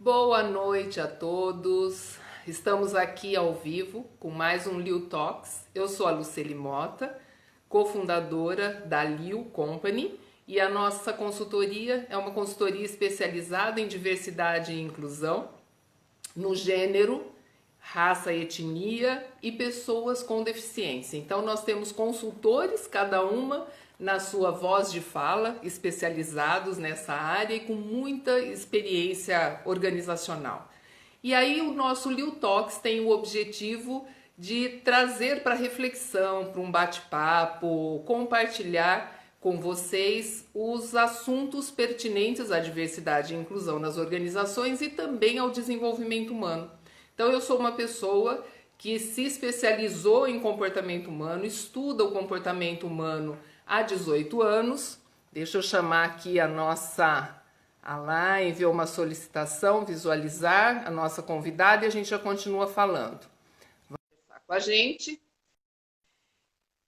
Boa noite a todos. Estamos aqui ao vivo com mais um Liu Talks. Eu sou a Luceli Mota, cofundadora da Liu Company, e a nossa consultoria é uma consultoria especializada em diversidade e inclusão no gênero, raça, etnia e pessoas com deficiência. Então nós temos consultores, cada uma na sua voz de fala, especializados nessa área e com muita experiência organizacional. E aí o nosso Liu Talks tem o objetivo de trazer para reflexão, para um bate-papo, compartilhar com vocês os assuntos pertinentes à diversidade e inclusão nas organizações e também ao desenvolvimento humano. Então eu sou uma pessoa que se especializou em comportamento humano, estuda o comportamento humano há 18 anos. Deixa eu chamar aqui a live, uma solicitação, visualizar a nossa convidada e a gente já continua falando. Vamos conversar com a gente.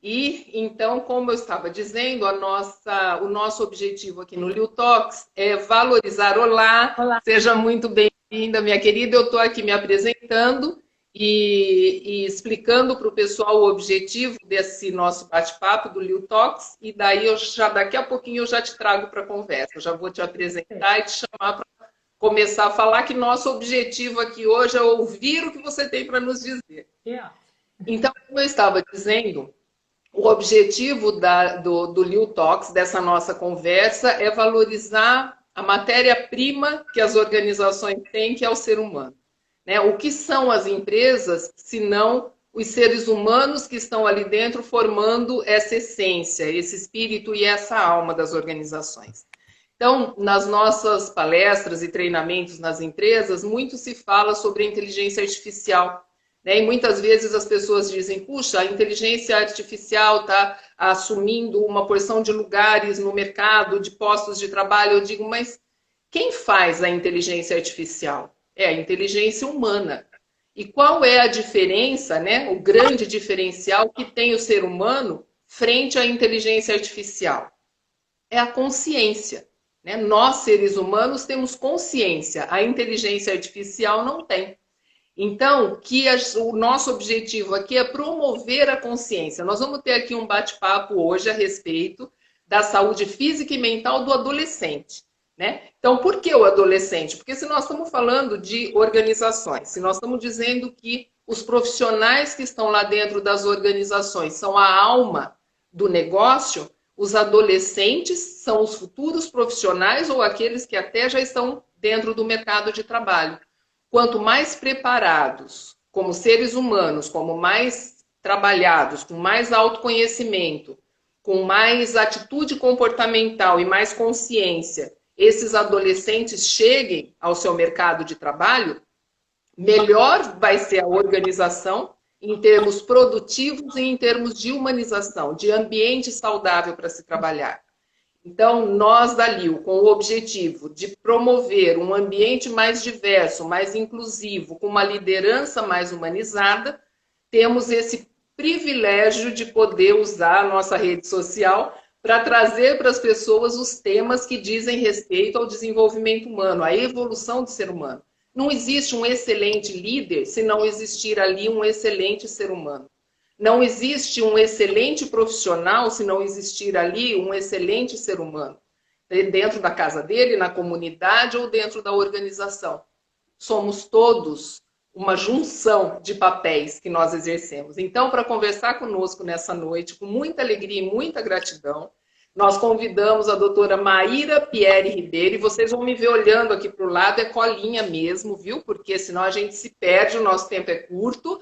E então, como eu estava dizendo, o nosso objetivo aqui no Liu Talks é valorizar. Olá, seja muito bem-vinda, minha querida. Eu estou aqui me apresentando e explicando para o pessoal o objetivo desse nosso bate-papo do Liu Talks, e daí daqui a pouquinho eu já te trago para a conversa. Eu já vou te apresentar e te chamar para começar a falar que nosso objetivo aqui hoje é ouvir o que você tem para nos dizer. Então, como eu estava dizendo, o objetivo do Liu Talks, dessa nossa conversa, é valorizar a matéria-prima que as organizações têm, que é o ser humano. Né? O que são as empresas, se não os seres humanos que estão ali dentro formando essa essência, esse espírito e essa alma das organizações. Então, nas nossas palestras e treinamentos nas empresas, muito se fala sobre a inteligência artificial. Né? E muitas vezes as pessoas dizem, puxa, a inteligência artificial está assumindo uma porção de lugares no mercado, de postos de trabalho. Eu digo, mas quem faz a inteligência artificial? É a inteligência humana. E qual é a diferença, né? O grande diferencial que tem o ser humano frente à inteligência artificial? É a consciência. Né? Nós, seres humanos, temos consciência. A inteligência artificial não tem. Então, o nosso objetivo aqui é promover a consciência. Nós vamos ter aqui um bate-papo hoje a respeito da saúde física e mental do adolescente. Né? Então, por que o adolescente? Porque se nós estamos falando de organizações, se nós estamos dizendo que os profissionais que estão lá dentro das organizações são a alma do negócio, os adolescentes são os futuros profissionais ou aqueles que até já estão dentro do mercado de trabalho. Quanto mais preparados como seres humanos, como mais trabalhados, com mais autoconhecimento, com mais atitude comportamental e mais consciência, esses adolescentes cheguem ao seu mercado de trabalho, melhor vai ser a organização em termos produtivos e em termos de humanização, de ambiente saudável para se trabalhar. Então, nós da Liu, com o objetivo de promover um ambiente mais diverso, mais inclusivo, com uma liderança mais humanizada, temos esse privilégio de poder usar a nossa rede social para trazer para as pessoas os temas que dizem respeito ao desenvolvimento humano, à evolução do ser humano. Não existe um excelente líder se não existir ali um excelente ser humano. Não existe um excelente profissional se não existir ali um excelente ser humano, dentro da casa dele, na comunidade ou dentro da organização. Somos todos uma junção de papéis que nós exercemos. Então, para conversar conosco nessa noite, com muita alegria e muita gratidão, nós convidamos a doutora Maíra Pierre Ribeiro, e vocês vão me ver olhando aqui para o lado, é colinha mesmo, viu? Porque senão a gente se perde, o nosso tempo é curto.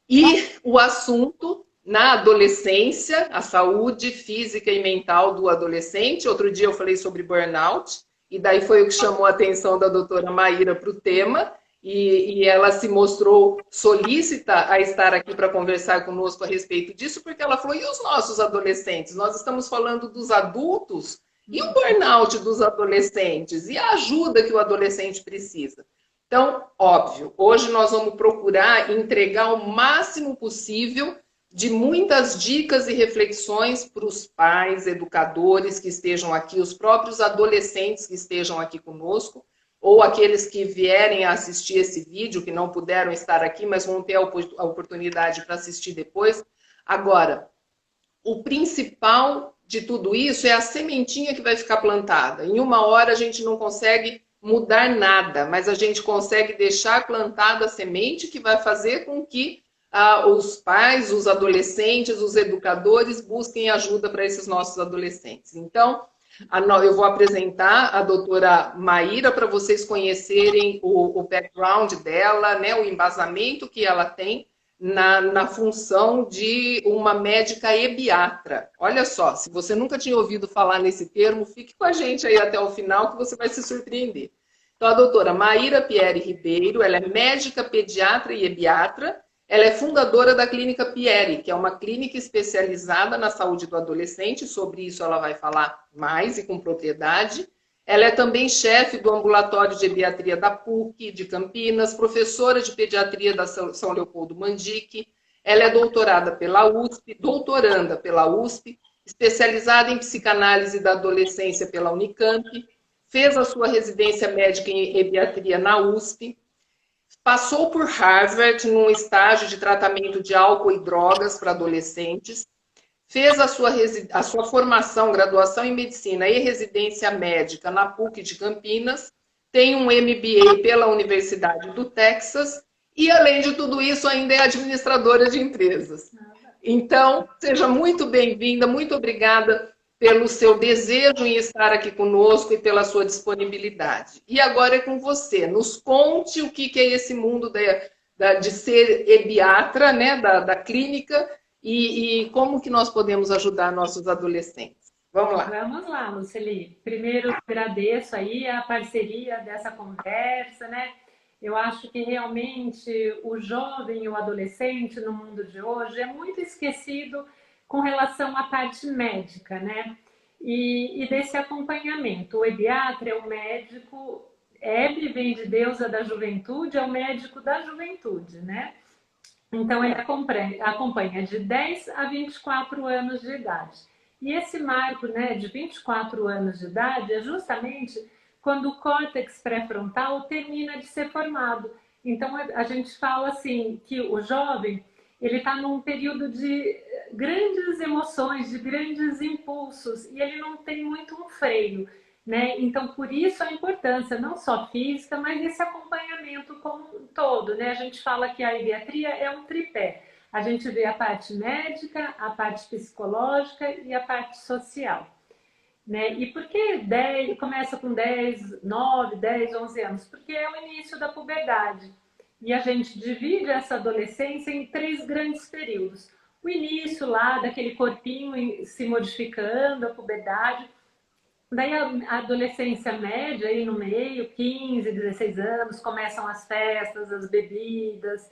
E o assunto na adolescência, a saúde física e mental do adolescente. Outro dia eu falei sobre burnout, e daí foi o que chamou a atenção da doutora Maíra para o tema, e ela se mostrou solícita a estar aqui para conversar conosco a respeito disso, porque ela falou, e os nossos adolescentes? Nós estamos falando dos adultos, e o burnout dos adolescentes? E a ajuda que o adolescente precisa? Então, óbvio, hoje nós vamos procurar entregar o máximo possível de muitas dicas e reflexões para os pais, educadores que estejam aqui, os próprios adolescentes que estejam aqui conosco, ou aqueles que vierem a assistir esse vídeo, que não puderam estar aqui, mas vão ter a oportunidade para assistir depois. Agora, o principal de tudo isso é a sementinha que vai ficar plantada. Em uma hora a gente não consegue mudar nada, mas a gente consegue deixar plantada a semente que vai fazer com que os pais, os adolescentes, os educadores busquem ajuda para esses nossos adolescentes. Então, eu vou apresentar a doutora Maíra para vocês conhecerem o background dela, né, o embasamento que ela tem na função de uma médica ebiatra. Olha só, se você nunca tinha ouvido falar nesse termo, fique com a gente aí até o final que você vai se surpreender. Então, a doutora Maíra Pierre Ribeiro, ela é médica pediatra e ebiatra, ela é fundadora da Clínica Pierre, que é uma clínica especializada na saúde do adolescente, sobre isso ela vai falar mais e com propriedade. Ela é também chefe do ambulatório de pediatria da PUC de Campinas, professora de pediatria da São Leopoldo Mandique. Ela é doutoranda pela USP, doutoranda pela USP, especializada em psicanálise da adolescência pela Unicamp, fez a sua residência médica em pediatria na USP, passou por Harvard num estágio de tratamento de álcool e drogas para adolescentes, fez a sua formação, graduação em medicina e residência médica na PUC de Campinas, tem um MBA pela Universidade do Texas e, além de tudo isso, ainda é administradora de empresas. Então, seja muito bem-vinda, muito obrigada pelo seu desejo em estar aqui conosco e pela sua disponibilidade. E agora é com você. Nos conte o que é esse mundo de ser ebiatra, né, da clínica, e como que nós podemos ajudar nossos adolescentes. Vamos lá. Vamos lá, Luceli. Primeiro, agradeço aí a parceria dessa conversa, né? Eu acho que realmente o jovem e o adolescente no mundo de hoje é muito esquecido com relação à parte médica, né? E desse acompanhamento. O ebiatra é o médico, Ebre vem de deusa da juventude, é o médico da juventude, né? Então, ele acompanha de 10 a 24 anos de idade. E esse marco, né, de 24 anos de idade é justamente quando o córtex pré-frontal termina de ser formado. Então, a gente fala assim, que o jovem ele está num período de grandes emoções, de grandes impulsos, e ele não tem muito um freio, né? Então, por isso a importância, não só física, mas esse acompanhamento como um todo, né? A gente fala que a pediatria é um tripé. A gente vê a parte médica, a parte psicológica e a parte social, né? E por que começa com 10, 9, 10, 11 anos? Porque é o início da puberdade. E a gente divide essa adolescência em 3 grandes períodos. O início lá, daquele corpinho se modificando, a puberdade. Daí a adolescência média, aí no meio, 15, 16 anos, começam as festas, as bebidas,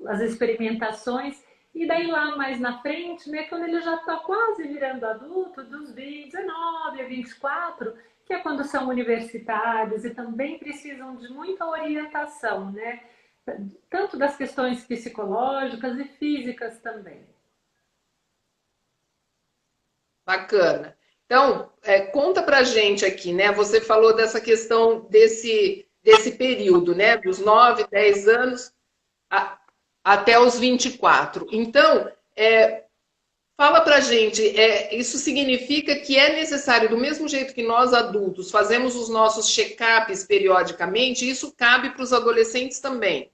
as experimentações. E daí lá mais na frente, né, quando ele já está quase virando adulto, dos 19 a 24, que é quando são universitários e também precisam de muita orientação, né? Tanto das questões psicológicas e físicas também. Bacana. Então, conta pra gente aqui, né? Você falou dessa questão desse período, né? Dos 9, 10 anos até os 24. Então, fala pra gente, isso significa que é necessário, do mesmo jeito que nós adultos fazemos os nossos check-ups periodicamente, isso cabe para os adolescentes também?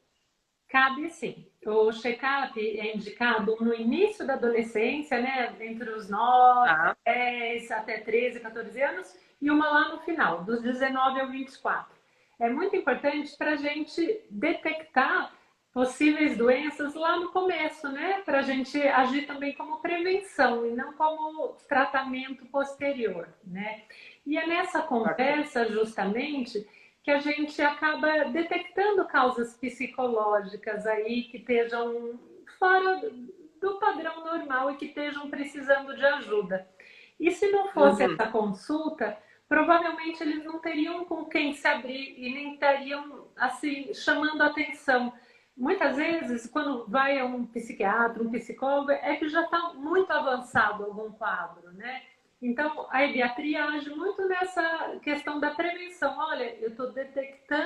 Cabe sim. O check-up é indicado no início da adolescência, né? Entre os 9, 10 até 13, 14 anos, e uma lá no final, dos 19 ao 24. É muito importante para a gente detectar possíveis doenças lá no começo, né? Para a gente agir também como prevenção e não como tratamento posterior, né? E é nessa conversa, justamente, que a gente acaba detectando causas psicológicas aí que estejam fora do padrão normal e que estejam precisando de ajuda. E se não fosse essa consulta, provavelmente eles não teriam com quem se abrir e nem estariam assim chamando atenção. Muitas vezes, quando vai a um psiquiatra, um psicólogo, é que já está muito avançado algum quadro, né? Então, a pediatria age muito nessa questão da prevenção. Olha, eu estou detectando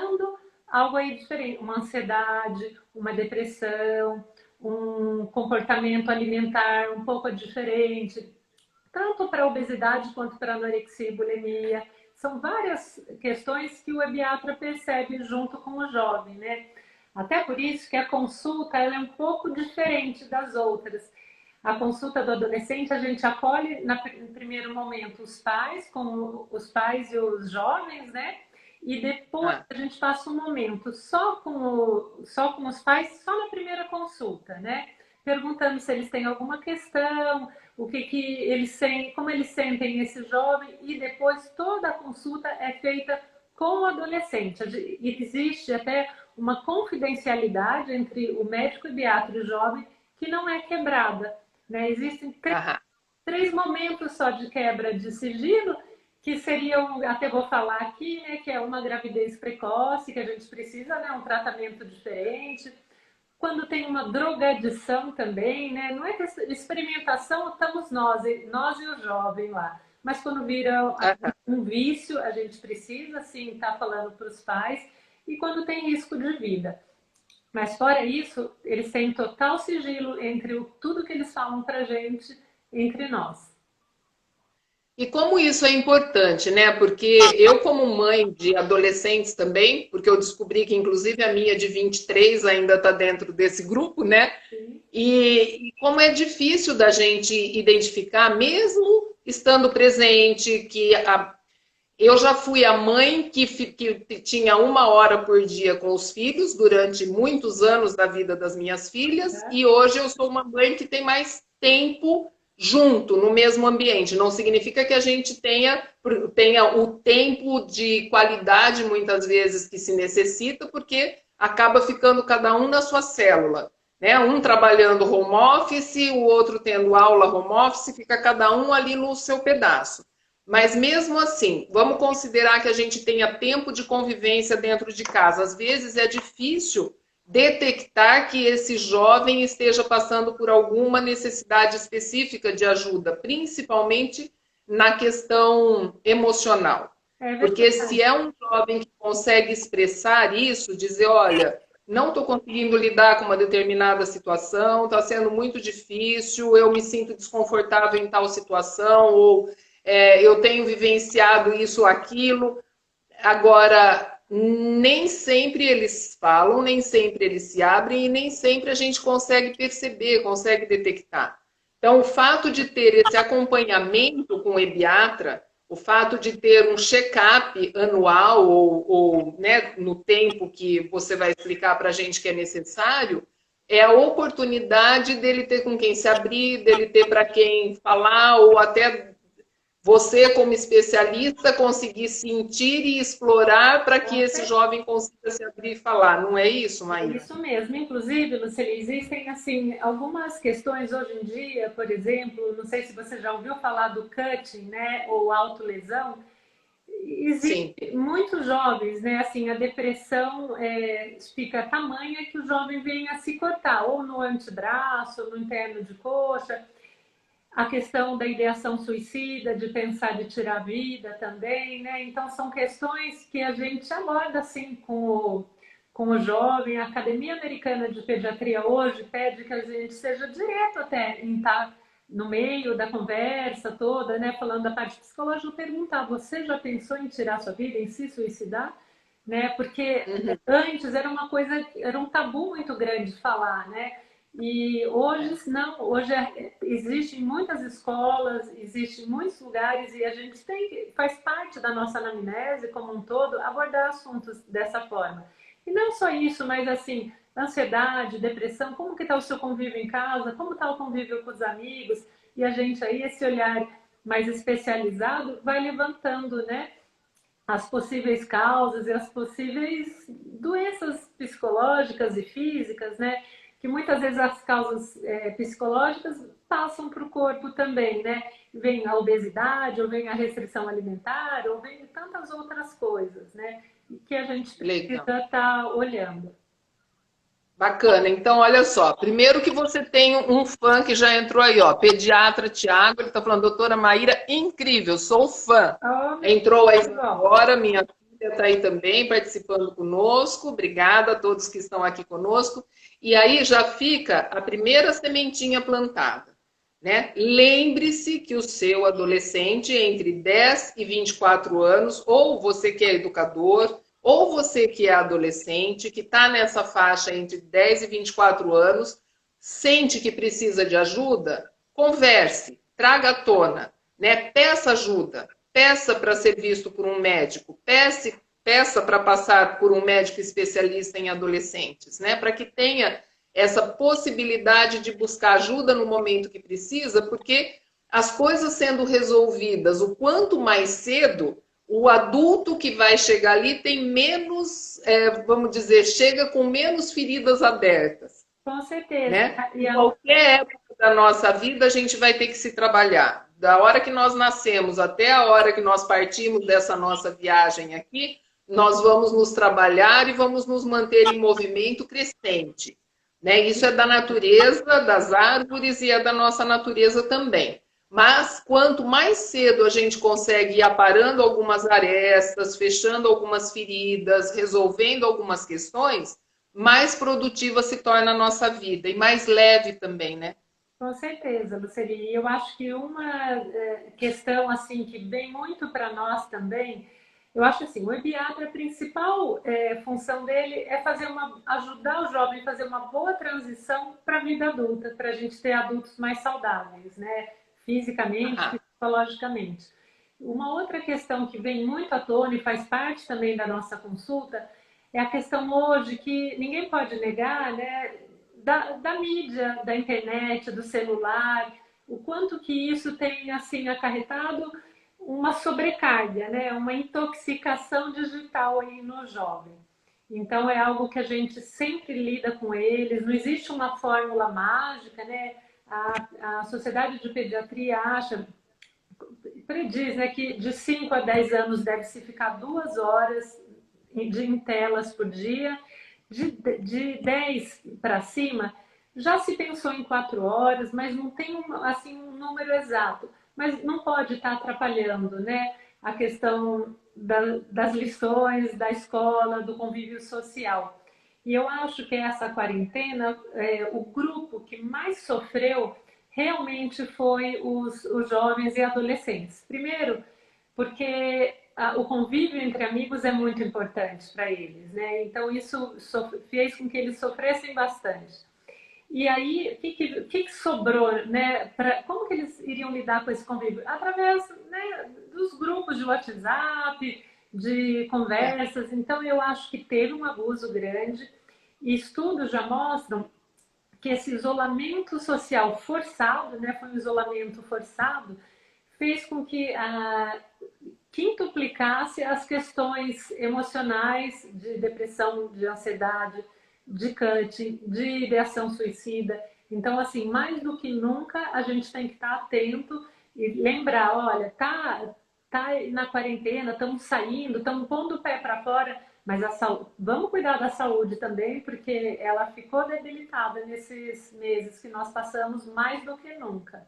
algo aí diferente, uma ansiedade, uma depressão, um comportamento alimentar um pouco diferente, tanto para a obesidade quanto para a anorexia e bulimia. São várias questões que o ebiatra percebe junto com o jovem, né? Até por isso que a consulta ela é um pouco diferente das outras. A consulta do adolescente, a gente acolhe, no primeiro momento, os pais, com os pais e os jovens, né? E depois a gente passa um momento só com os pais, só na primeira consulta, né? Perguntando se eles têm alguma questão, o que eles sentem, como eles sentem esse jovem, e depois toda a consulta é feita com o adolescente. Existe até uma confidencialidade entre o médico ebiatra e o jovem que não é quebrada, né? Existem três momentos só de quebra de sigilo, que seriam, até vou falar aqui, né, que é uma gravidez precoce, que a gente precisa, né, um tratamento diferente. Quando tem uma drogadição também, né, não é que experimentação, estamos nós e o jovem lá. Mas quando vira um vício, a gente precisa, sim, estar falando para os pais, e quando tem risco de vida. Mas fora isso, eles têm total sigilo entre tudo que eles falam para a gente, entre nós. E como isso é importante, né? Porque eu, como mãe de adolescentes também, porque eu descobri que, inclusive, a minha de 23 ainda está dentro desse grupo, né? E como é difícil da gente identificar, mesmo estando presente, eu já fui a mãe que tinha 1 hora por dia com os filhos durante muitos anos da vida das minhas filhas, e hoje eu sou uma mãe que tem mais tempo junto, no mesmo ambiente. Não significa que a gente tenha o tempo de qualidade, muitas vezes, que se necessita, porque acaba ficando cada um na sua célula, né? Um trabalhando home office, o outro tendo aula home office, fica cada um ali no seu pedaço. Mas mesmo assim, vamos considerar que a gente tenha tempo de convivência dentro de casa. Às vezes é difícil detectar que esse jovem esteja passando por alguma necessidade específica de ajuda, principalmente na questão emocional. Porque se é um jovem que consegue expressar isso, dizer, olha, não estou conseguindo lidar com uma determinada situação, está sendo muito difícil, eu me sinto desconfortável em tal situação, ou eu tenho vivenciado isso ou aquilo. Agora, nem sempre eles falam, nem sempre eles se abrem e nem sempre a gente consegue perceber, consegue detectar. Então, o fato de ter esse acompanhamento com o ebiatra, o fato de ter um check-up anual ou né, no tempo que você vai explicar para a gente que é necessário, é a oportunidade dele ter com quem se abrir, dele ter para quem falar, ou até você, como especialista, conseguir sentir e explorar para que esse jovem consiga se abrir e falar. Não é isso, Maíra? É isso mesmo. Inclusive, Lucília, existem assim, algumas questões hoje em dia, por exemplo, não sei se você já ouviu falar do cutting, né, ou autolesão. Existem muitos jovens, né, assim, a depressão fica tamanha que o jovem vem a se cortar, ou no antebraço, ou no interno de coxa. A questão da ideação suicida, de pensar de tirar a vida também, né? Então, são questões que a gente aborda, assim, com o jovem. A Academia Americana de Pediatria hoje pede que a gente seja direto até em estar no meio da conversa toda, né? Falando da parte psicológica, perguntar, você já pensou em tirar sua vida, em se suicidar? Né? Porque antes era uma coisa, era um tabu muito grande falar, né? E hoje não, hoje existem muitas escolas, existem muitos lugares e a gente faz parte da nossa anamnese como um todo abordar assuntos dessa forma. E não só isso, mas assim, ansiedade, depressão, como que está o seu convívio em casa, como está o convívio com os amigos, e a gente aí, esse olhar mais especializado, vai levantando, né, as possíveis causas e as possíveis doenças psicológicas e físicas, né? Que muitas vezes as causas psicológicas passam para o corpo também, né? Vem a obesidade, ou vem a restrição alimentar, ou vem tantas outras coisas, né? Que a gente precisa estar olhando. Bacana. Então, olha só. Primeiro que você tem um fã que já entrou aí, ó. Pediatra Tiago, ele está falando, doutora Maíra, incrível, sou fã. Entrou aí agora, minha filha está aí também participando conosco. Obrigada a todos que estão aqui conosco. E aí já fica a primeira sementinha plantada, né? Lembre-se que o seu adolescente entre 10 e 24 anos, ou você que é educador, ou você que é adolescente, que está nessa faixa entre 10 e 24 anos, sente que precisa de ajuda, converse, traga à tona, né? Peça ajuda, peça para ser visto por um médico, peça para passar por um médico especialista em adolescentes, né? Para que tenha essa possibilidade de buscar ajuda no momento que precisa, porque as coisas sendo resolvidas o quanto mais cedo, o adulto que vai chegar ali tem menos, vamos dizer, chega com menos feridas abertas. Com certeza. Né? Em qualquer época da nossa vida, a gente vai ter que se trabalhar. Da hora que nós nascemos até a hora que nós partimos dessa nossa viagem aqui, nós vamos nos trabalhar e vamos nos manter em movimento crescente. Né? Isso é da natureza, das árvores e é da nossa natureza também. Mas quanto mais cedo a gente consegue ir aparando algumas arestas, fechando algumas feridas, resolvendo algumas questões, mais produtiva se torna a nossa vida e mais leve também, né? Com certeza, Luceli. Eu acho que uma questão assim que vem muito para nós também, eu acho assim, o ebiatra, a principal função dele é ajudar o jovem a fazer uma boa transição para a vida adulta, para a gente ter adultos mais saudáveis, né? Fisicamente, psicologicamente. Uma outra questão que vem muito à tona e faz parte também da nossa consulta é a questão hoje que ninguém pode negar, né, da mídia, da internet, do celular, o quanto que isso tem assim acarretado uma sobrecarga, né, uma intoxicação digital aí no jovem. Então é algo que a gente sempre lida com eles, não existe uma fórmula mágica, né? A Sociedade de Pediatria prediz, né, que de 5 a 10 anos deve-se ficar 2 horas em telas por dia, de 10 para cima, já se pensou em 4 horas, mas não tem assim, um número exato. Mas não pode estar atrapalhando, né, a questão das lições, da escola, do convívio social. E eu acho que essa quarentena, o grupo que mais sofreu realmente foi os jovens e adolescentes. Primeiro, porque o convívio entre amigos é muito importante para eles, né? Então isso fez com que eles sofressem bastante. E aí, o que sobrou, né? Como que eles iriam lidar com esse convívio? Através, né, dos grupos de WhatsApp, de conversas. Então eu acho que teve um abuso grande. E estudos já mostram que esse isolamento social forçado, né, foi um isolamento forçado, fez com que quintuplicasse as questões emocionais de depressão, de ansiedade, de cutting, de ideação suicida. Então, assim, mais do que nunca, a gente tem que estar atento e lembrar, olha, tá na quarentena, estamos saindo, estamos pondo o pé para fora, mas vamos cuidar da saúde também, porque ela ficou debilitada nesses meses que nós passamos mais do que nunca.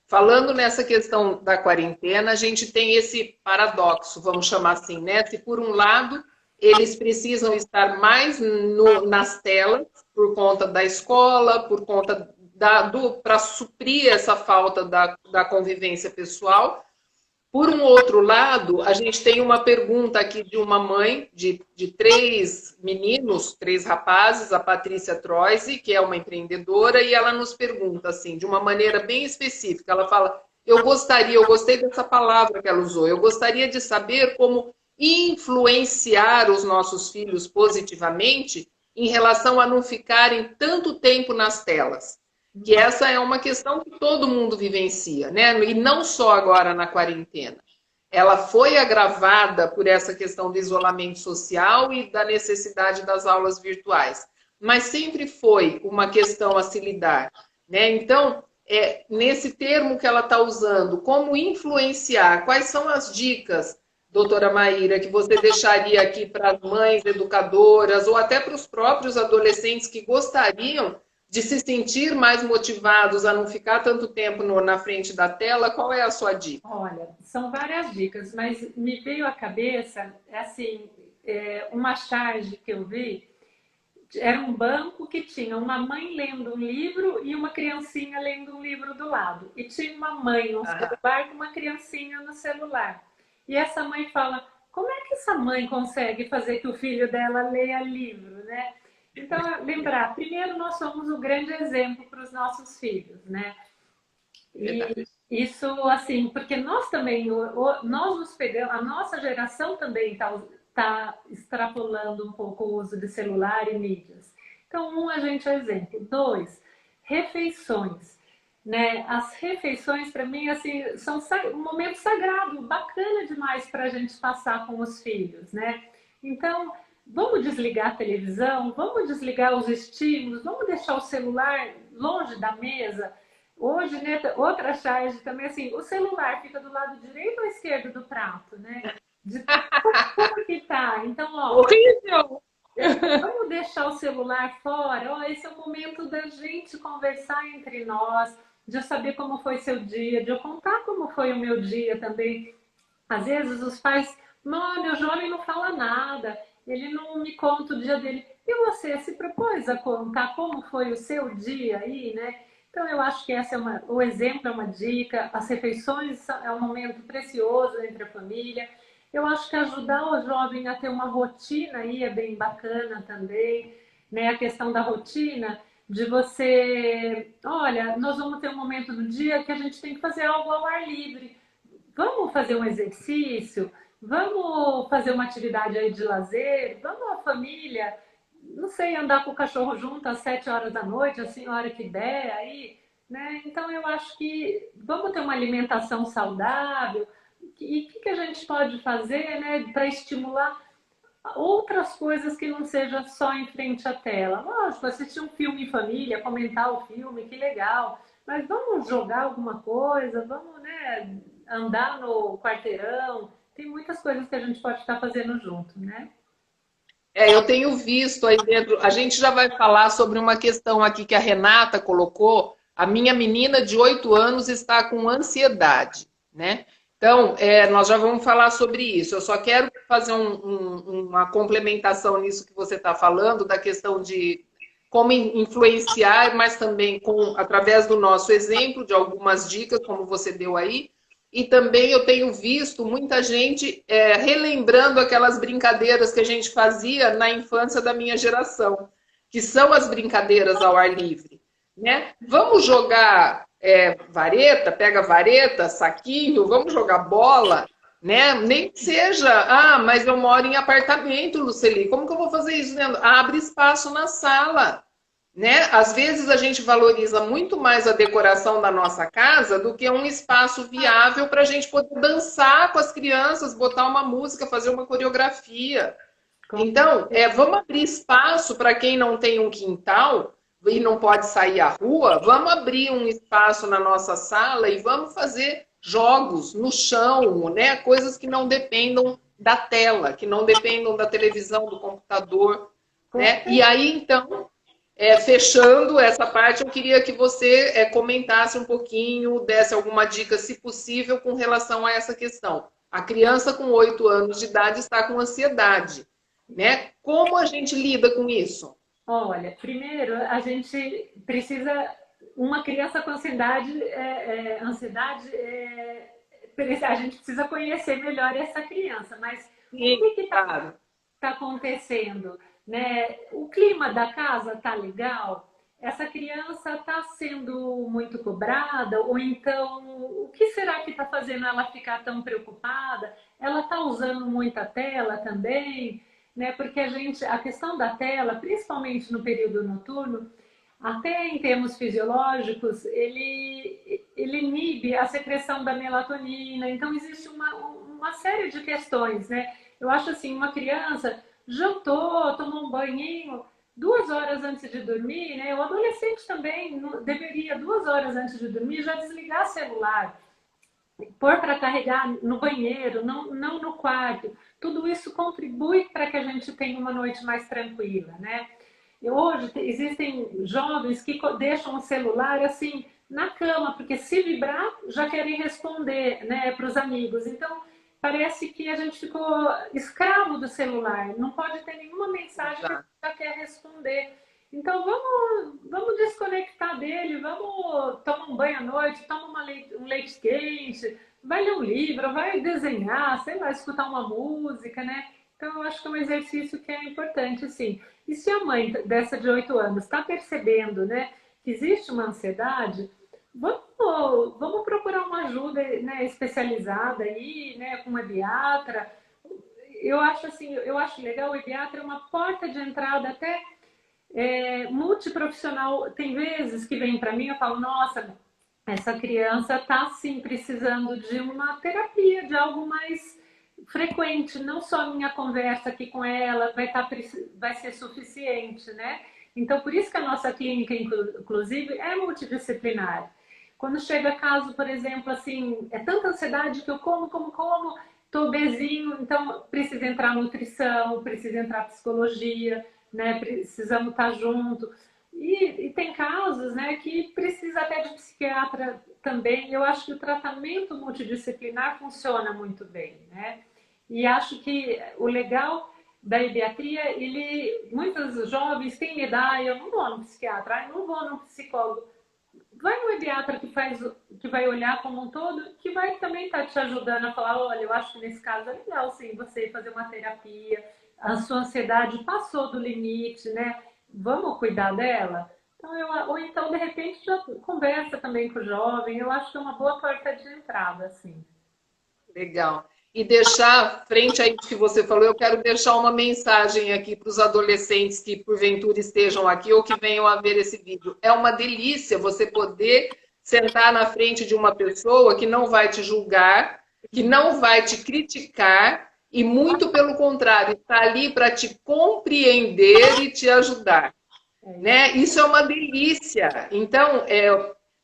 Falando nessa questão da quarentena, a gente tem esse paradoxo, vamos chamar assim, né? Se por um lado eles precisam estar mais nas telas por conta da escola, por conta para suprir essa falta da convivência pessoal. Por um outro lado, a gente tem uma pergunta aqui de uma mãe de 3 meninos, 3 rapazes, a Patrícia Troisi, que é uma empreendedora, e ela nos pergunta, assim, de uma maneira bem específica, ela fala, eu gostei dessa palavra que ela usou, eu gostaria de saber como influenciar os nossos filhos positivamente em relação a não ficarem tanto tempo nas telas. Que essa é uma questão que todo mundo vivencia, né? E não só agora na quarentena. Ela foi agravada por essa questão do isolamento social e da necessidade das aulas virtuais. Mas sempre foi uma questão a se lidar, né? Então, nesse termo que ela está usando, como influenciar, quais são as dicas, doutora Maíra, que você deixaria aqui para as mães educadoras ou até para os próprios adolescentes que gostariam de se sentir mais motivados a não ficar tanto tempo na frente da tela, qual é a sua dica? Olha, são várias dicas, mas me veio à cabeça, assim, uma charge que eu vi, era um banco que tinha uma mãe lendo um livro e uma criancinha lendo um livro do lado. E tinha uma mãe no celular com uma criancinha no celular. E essa mãe fala, como é que essa mãe consegue fazer que o filho dela leia livro, né? Então, lembrar, primeiro nós somos o grande exemplo para os nossos filhos, né? E isso, assim, porque nós também, nós nos pegamos, a nossa geração também está extrapolando um pouco o uso de celular e mídias. Então, a gente é exemplo. Dois, refeições. Né? As refeições, para mim, assim, são um momento sagrado, bacana demais para a gente passar com os filhos, né? Então, vamos desligar a televisão, vamos desligar os estímulos, vamos deixar o celular longe da mesa. Hoje, né, outra charge também, assim, o celular fica do lado direito ou esquerdo do prato, né? De como que tá. Então, ó, horrível! Vamos deixar o celular fora. Ó, esse é o momento da gente conversar entre nós, de eu saber como foi seu dia, de eu contar como foi o meu dia também. Às vezes os pais, não, meu jovem não fala nada, ele não me conta o dia dele. E você se propôs a contar como foi o seu dia aí, né? Então eu acho que essa é o exemplo é uma dica, as refeições é um momento precioso entre a família. Eu acho que ajudar o jovem a ter uma rotina aí é bem bacana também, né? A questão da rotina, de você, olha, nós vamos ter um momento do dia que a gente tem que fazer algo ao ar livre. Vamos fazer um exercício, vamos fazer uma atividade aí de lazer, vamos a família, não sei, andar com o cachorro junto às 7 horas da noite, assim, a hora que der aí, né? Então eu acho que vamos ter uma alimentação saudável. E o que a gente pode fazer, né, para estimular outras coisas que não seja só em frente à tela? Lógico, assistir um filme em família, comentar o filme, que legal. Mas vamos jogar alguma coisa, vamos, né, andar no quarteirão. Tem muitas coisas que a gente pode estar fazendo junto, né? Eu tenho visto aí dentro. A gente já vai falar sobre uma questão aqui que a Renata colocou. A minha menina de 8 anos está com ansiedade, né? Então, nós já vamos falar sobre isso. Eu só quero fazer uma complementação nisso que você está falando, da questão de como influenciar, mas também através do nosso exemplo, de algumas dicas, como você deu aí. E também eu tenho visto muita gente relembrando aquelas brincadeiras que a gente fazia na infância da minha geração, que são as brincadeiras ao ar livre. Né? Vamos jogar vareta, pega vareta, saquinho, vamos jogar bola, né? Nem que seja, mas eu moro em apartamento, Luceli, como que eu vou fazer isso? Abre espaço na sala. Né? Às vezes a gente valoriza muito mais a decoração da nossa casa do que um espaço viável para a gente poder dançar com as crianças, botar uma música, fazer uma coreografia. Então, vamos abrir espaço para quem não tem um quintal e não pode sair à rua, vamos abrir um espaço na nossa sala e vamos fazer jogos no chão, né? Coisas que não dependam da tela, que não dependam da televisão, do computador. Né? E aí, então, fechando essa parte, eu queria que você comentasse um pouquinho, desse alguma dica, se possível, com relação a essa questão. A criança com 8 anos de idade está com ansiedade, né? Como a gente lida com isso? Olha, primeiro, a gente precisa... Uma criança com ansiedade, a gente precisa conhecer melhor essa criança, mas Sim, o que claro. está acontecendo? Né? O clima da casa está legal? Essa criança está sendo muito cobrada? Ou então, o que será que está fazendo ela ficar tão preocupada? Ela está usando muita tela também? Né? Porque a questão da tela, principalmente no período noturno, até em termos fisiológicos, ele inibe a secreção da melatonina. Então, existe uma série de questões, né? Eu acho assim, uma criança jantou, tomou um banhinho 2 horas antes de dormir, né? O adolescente também deveria, 2 horas antes de dormir, já desligar o celular, pôr para carregar no banheiro, não no quarto. Tudo isso contribui para que a gente tenha uma noite mais tranquila, né? Hoje existem jovens que deixam o celular assim na cama, porque se vibrar já querem responder, né, para os amigos. Então parece que a gente ficou escravo do celular, não pode ter nenhuma mensagem que a gente já quer responder. Então vamos desconectar dele, vamos tomar um banho à noite, toma um leite quente, vai ler um livro, vai desenhar, sei lá, escutar uma música, né? Então, eu acho que é um exercício que é importante, sim. E se a mãe dessa de 8 anos está percebendo, né, que existe uma ansiedade, vamos procurar uma ajuda, né, especializada aí, né, com uma pediatra. Eu acho assim, eu acho legal, o pediatra é uma porta de entrada até multiprofissional. Tem vezes que vem para mim, eu falo, nossa, essa criança está sim precisando de uma terapia, de algo mais frequente, não só a minha conversa aqui com ela vai ser suficiente, né? Então, por isso que a nossa clínica, inclusive, é multidisciplinar. Quando chega caso, por exemplo, assim, é tanta ansiedade que eu como, tô obesinho, então precisa entrar nutrição, precisa entrar psicologia, né? Precisamos estar junto. E tem casos, né, que precisa até de psiquiatra também. Eu acho que o tratamento multidisciplinar funciona muito bem, né? E acho que o legal da pediatria, muitos jovens têm medo, eu não vou no psiquiatra, eu não vou no psicólogo. Vai no pediatra que vai olhar como um todo, que vai também estar te ajudando a falar, olha, eu acho que nesse caso é legal sim você fazer uma terapia, a sua ansiedade passou do limite, né? Vamos cuidar dela? Então, ou então, de repente, já conversa também com o jovem. Eu acho que é uma boa porta de entrada, assim. Legal. E deixar, frente a isso que você falou, eu quero deixar uma mensagem aqui para os adolescentes que porventura estejam aqui ou que venham a ver esse vídeo. É uma delícia você poder sentar na frente de uma pessoa que não vai te julgar, que não vai te criticar e, muito pelo contrário, está ali para te compreender e te ajudar. Né? Isso é uma delícia. Então,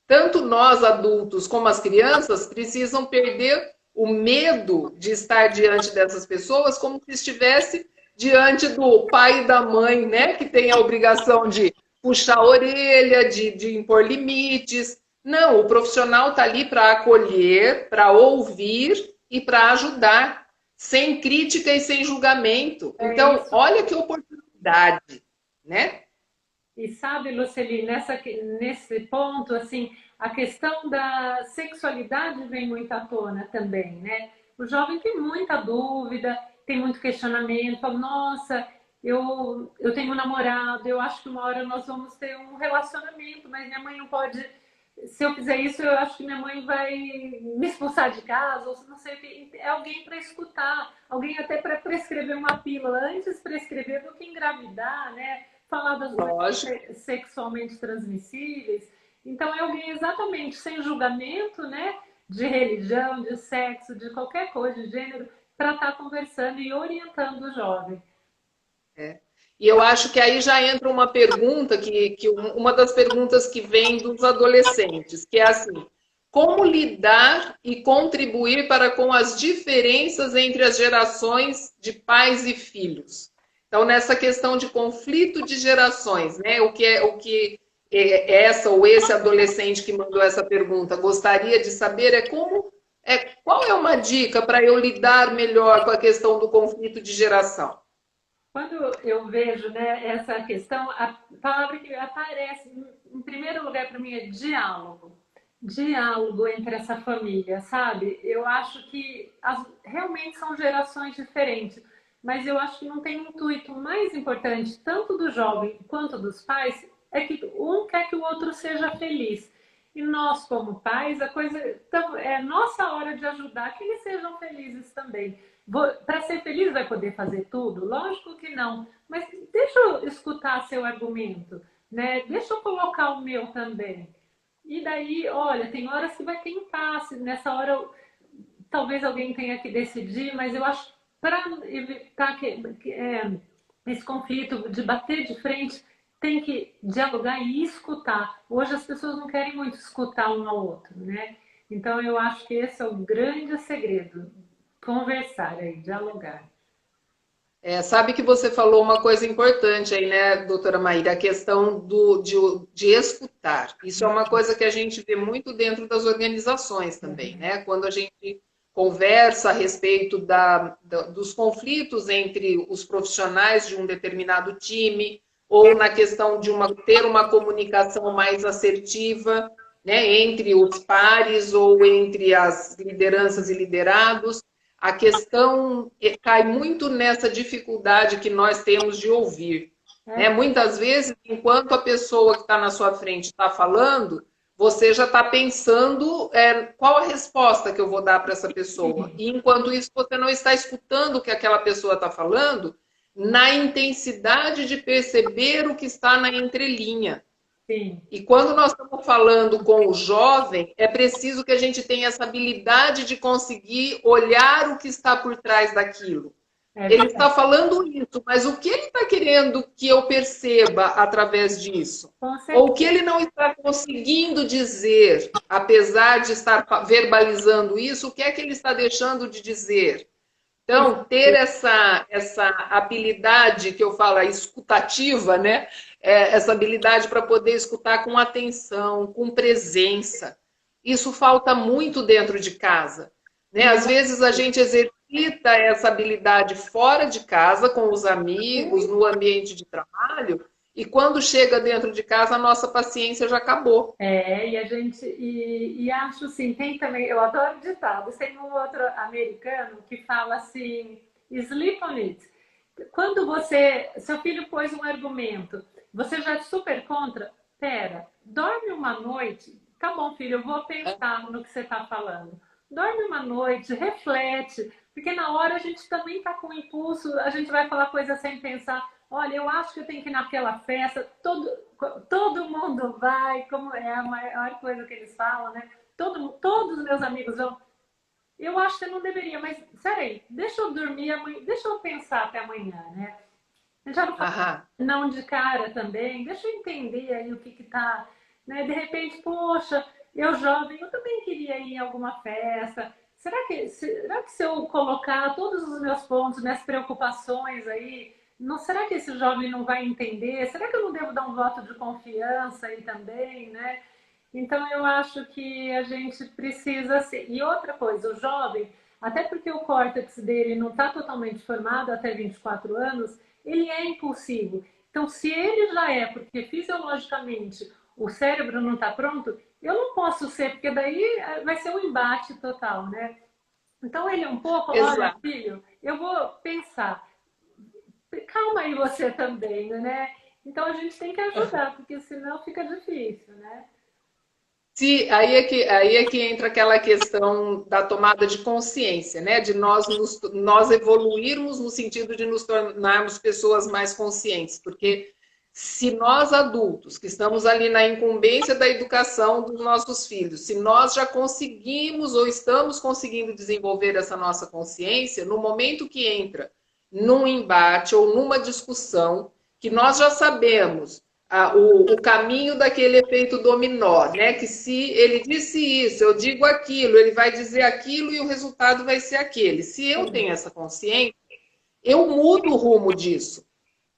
tanto nós adultos como as crianças precisam perder o medo de estar diante dessas pessoas como se estivesse diante do pai e da mãe, né? Que tem a obrigação de puxar a orelha, de impor limites. Não, o profissional está ali para acolher, para ouvir e para ajudar, sem crítica e sem julgamento. Então, olha que oportunidade, né? E sabe, Luceli, nesse ponto, assim, a questão da sexualidade vem muito à tona também, né? O jovem tem muita dúvida, tem muito questionamento, fala, nossa, eu tenho um namorado, eu acho que uma hora nós vamos ter um relacionamento, mas minha mãe não pode. Se eu fizer isso, eu acho que minha mãe vai me expulsar de casa, ou não sei o que. É alguém para escutar, alguém até para prescrever uma pílula, antes prescrever do que engravidar, né? Falar das doenças sexualmente transmissíveis. Então, é alguém exatamente sem julgamento, né? De religião, de sexo, de qualquer coisa, de gênero, para estar conversando e orientando o jovem. E eu acho que aí já entra uma pergunta, uma das perguntas que vem dos adolescentes, que é assim: como lidar e contribuir para com as diferenças entre as gerações de pais e filhos? Então, nessa questão de conflito de gerações, né? O que essa ou esse adolescente que mandou essa pergunta gostaria de saber qual é uma dica para eu lidar melhor com a questão do conflito de geração? Quando eu vejo, né, essa questão, a palavra que aparece em primeiro lugar para mim é diálogo. Diálogo entre essa família, sabe? Eu acho que realmente são gerações diferentes, mas eu acho que não tem um intuito mais importante, tanto do jovem quanto dos pais, é que um quer que o outro seja feliz. E nós, como pais, então, é nossa hora de ajudar que eles sejam felizes também. Para ser feliz vai poder fazer tudo? Lógico que não. Mas deixa eu escutar seu argumento, né? Deixa eu colocar o meu também. E daí, olha, tem horas que vai ter impasse. Nessa hora, talvez alguém tenha que decidir, mas eu acho que para evitar esse conflito de bater de frente, tem que dialogar e escutar. Hoje as pessoas não querem muito escutar um ao outro, né? Então eu acho que esse é o grande segredo. Conversar aí, dialogar. Sabe que você falou uma coisa importante aí, né, doutora Maíra, a questão de escutar. Isso é uma coisa que a gente vê muito dentro das organizações também, né? Quando a gente conversa a respeito dos conflitos entre os profissionais de um determinado time, ou na questão de ter uma comunicação mais assertiva, né, entre os pares ou entre as lideranças e liderados. A questão cai muito nessa dificuldade que nós temos de ouvir. Né? Muitas vezes, enquanto a pessoa que está na sua frente está falando, você já está pensando qual a resposta que eu vou dar para essa pessoa. E enquanto isso, você não está escutando o que aquela pessoa está falando na intensidade de perceber o que está na entrelinha. Sim. E quando nós estamos falando com o jovem, é preciso que a gente tenha essa habilidade de conseguir olhar o que está por trás daquilo. Ele está falando isso, mas o que ele está querendo que eu perceba através disso? Ou o que ele não está conseguindo dizer, apesar de estar verbalizando isso, o que é que ele está deixando de dizer? Então, ter essa habilidade que eu falo, a escutativa, né? Essa habilidade para poder escutar com atenção, com presença. Isso falta muito dentro de casa. Né? Às vezes a gente exercita essa habilidade fora de casa, com os amigos, no ambiente de trabalho, e quando chega dentro de casa, a nossa paciência já acabou. E a gente. E acho assim, tem também, eu adoro ditados, tem um outro americano que fala assim, sleep on it. Quando seu filho pôs um argumento, você já é super contra? Pera, dorme uma noite. Tá bom, filho, eu vou pensar no que você está falando. Dorme uma noite, reflete, porque na hora a gente também está com impulso, a gente vai falar coisa sem pensar. Olha, eu acho que eu tenho que ir naquela festa, todo mundo vai, como é a maior coisa que eles falam, né? Todos os meus amigos vão. Eu acho que eu não deveria, mas, peraí, deixa eu dormir, deixa eu pensar até amanhã, né? Já não falo não de cara também, deixa eu entender aí o que tá, né? De repente, poxa, eu jovem, eu também queria ir em alguma festa. Será que se eu colocar todos os meus pontos, minhas preocupações aí, será que esse jovem não vai entender? Será que eu não devo dar um voto de confiança aí também, né? Então, eu acho que a gente precisa ser. E outra coisa, o jovem, até porque o córtex dele não está totalmente formado até 24 anos, ele é impulsivo. Então, se ele já é, porque fisiologicamente o cérebro não está pronto, eu não posso ser, porque daí vai ser um embate total, né? Então, ele é um pouco, olha, filho, eu vou pensar. Calma aí você também, né? Então, a gente tem que ajudar, porque senão fica difícil, né? Sim, aí é que entra aquela questão da tomada de consciência, né? De nós evoluirmos no sentido de nos tornarmos pessoas mais conscientes. Porque se nós adultos, que estamos ali na incumbência da educação dos nossos filhos, se nós já conseguimos ou estamos conseguindo desenvolver essa nossa consciência, no momento que entra num embate ou numa discussão, que nós já sabemos o caminho daquele efeito dominó, né? Que se ele disse isso, eu digo aquilo, ele vai dizer aquilo e o resultado vai ser aquele. Se eu tenho essa consciência, eu mudo o rumo disso.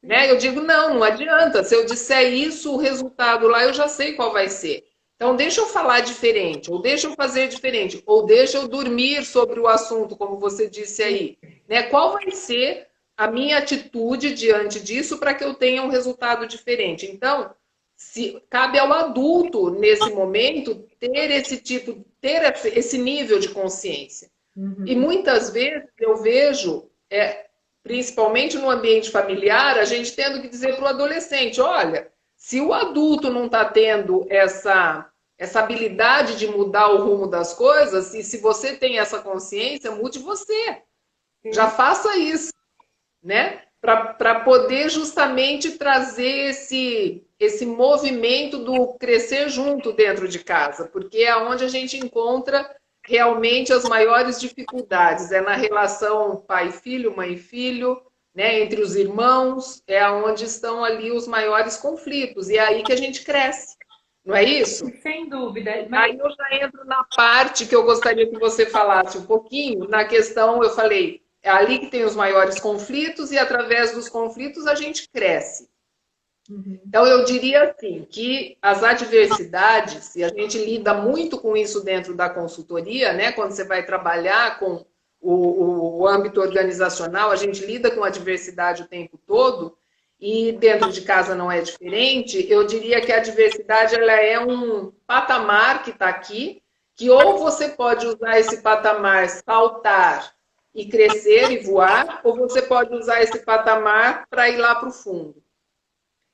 Né? Eu digo, não adianta. Se eu disser isso, o resultado lá eu já sei qual vai ser. Então, deixa eu falar diferente, ou deixa eu fazer diferente, ou deixa eu dormir sobre o assunto, como você disse aí. Né? Qual vai ser a minha atitude diante disso para que eu tenha um resultado diferente? Então, cabe ao adulto, nesse momento, ter esse nível de consciência. Uhum. E muitas vezes eu vejo, principalmente no ambiente familiar, a gente tendo que dizer para o adolescente, olha, se o adulto não está tendo essa habilidade de mudar o rumo das coisas, e se você tem essa consciência, mude você. Sim. Já faça isso. Né? Para poder justamente trazer esse movimento do crescer junto dentro de casa, porque é onde a gente encontra realmente as maiores dificuldades, é na relação pai-filho, mãe-filho, né? Entre os irmãos, é onde estão ali os maiores conflitos, e é aí que a gente cresce, não é isso? Sem dúvida. Mas... Aí eu já entro na parte que eu gostaria que você falasse um pouquinho, na questão, eu falei, é ali que tem os maiores conflitos e através dos conflitos a gente cresce. Então, eu diria assim, que as adversidades, e a gente lida muito com isso dentro da consultoria, né? Quando você vai trabalhar com o âmbito organizacional, a gente lida com a diversidade o tempo todo, e dentro de casa não é diferente. Eu diria que a diversidade ela é um patamar que está aqui, que ou você pode usar esse patamar, saltar e crescer e voar, ou você pode usar esse patamar para ir lá para o fundo.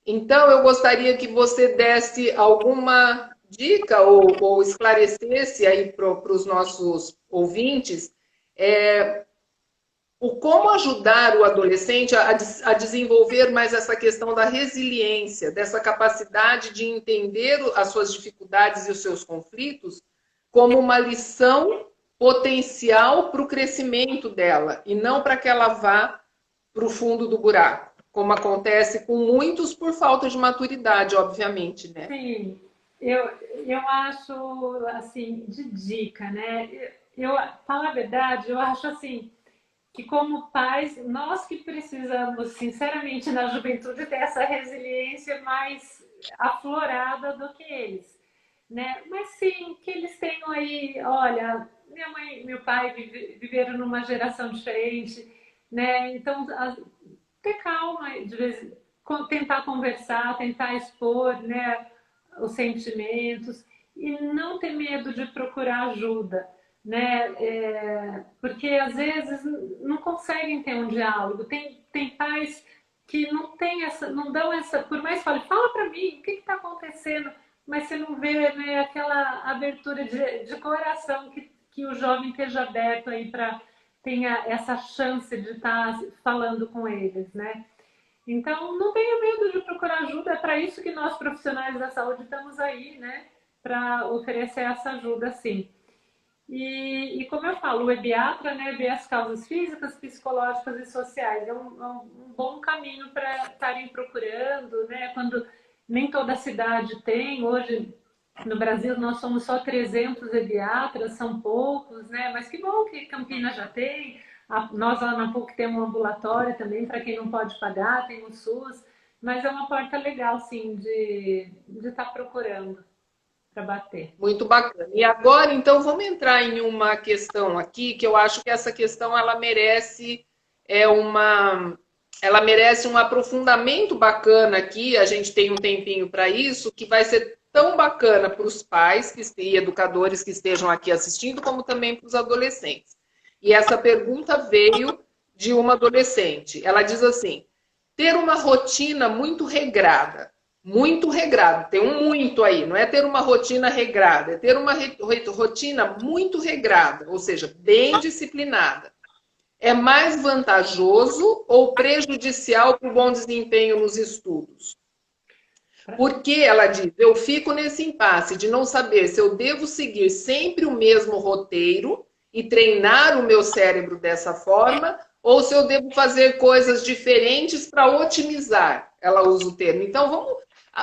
Então, eu gostaria que você desse alguma dica ou esclarecesse aí para os nossos ouvintes o como ajudar o adolescente a desenvolver mais essa questão da resiliência, dessa capacidade de entender as suas dificuldades e os seus conflitos como uma lição potencial para o crescimento dela e não para que ela vá para o fundo do buraco, como acontece com muitos por falta de maturidade, obviamente, né? Sim, eu acho, assim, de dica, né? Falar a verdade, eu acho, assim, que como pais, nós que precisamos, sinceramente, na juventude, ter essa resiliência mais aflorada do que eles, né? Mas sim, que eles tenham aí, olha, minha mãe e meu pai viveram numa geração diferente, né? Então, ter calma, de vez, tentar conversar, tentar expor, né, os sentimentos e não ter medo de procurar ajuda, né? Porque às vezes não conseguem ter um diálogo. Tem pais que não tem essa, não dão essa, por mais que fale, fala para mim, o que está acontecendo? Mas você não vê, né, aquela abertura de coração que o jovem esteja aberto aí para tenha essa chance de estar falando com eles, né? Então, não tenha medo de procurar ajuda, é para isso que nós profissionais da saúde estamos aí, né? Para oferecer essa ajuda, sim. E como eu falo, o EBIATRA, né, vê as causas físicas, psicológicas e sociais. É um bom caminho para estarem procurando, né? Quando nem toda cidade tem, hoje no Brasil nós somos só 300 EBIATRAs, são poucos, né? Mas que bom que Campinas já tem. Nós lá na PUC temos um ambulatório também, para quem não pode pagar, tem o SUS. Mas é uma porta legal, sim, de estar procurando para bater. Muito bacana. E agora, então, vamos entrar em uma questão aqui, que eu acho que essa questão ela merece um aprofundamento bacana aqui. A gente tem um tempinho para isso, que vai ser tão bacana para os pais e educadores que estejam aqui assistindo, como também para os adolescentes. E essa pergunta veio de uma adolescente. Ela diz assim: ter uma rotina muito regrada. Muito regrado, tem um muito aí, não é ter uma rotina regrada, é ter uma rotina muito regrada, ou seja, bem disciplinada. É mais vantajoso ou prejudicial para o bom desempenho nos estudos? Porque, ela diz, eu fico nesse impasse de não saber se eu devo seguir sempre o mesmo roteiro e treinar o meu cérebro dessa forma, ou se eu devo fazer coisas diferentes para otimizar. Ela usa o termo. Então, vamos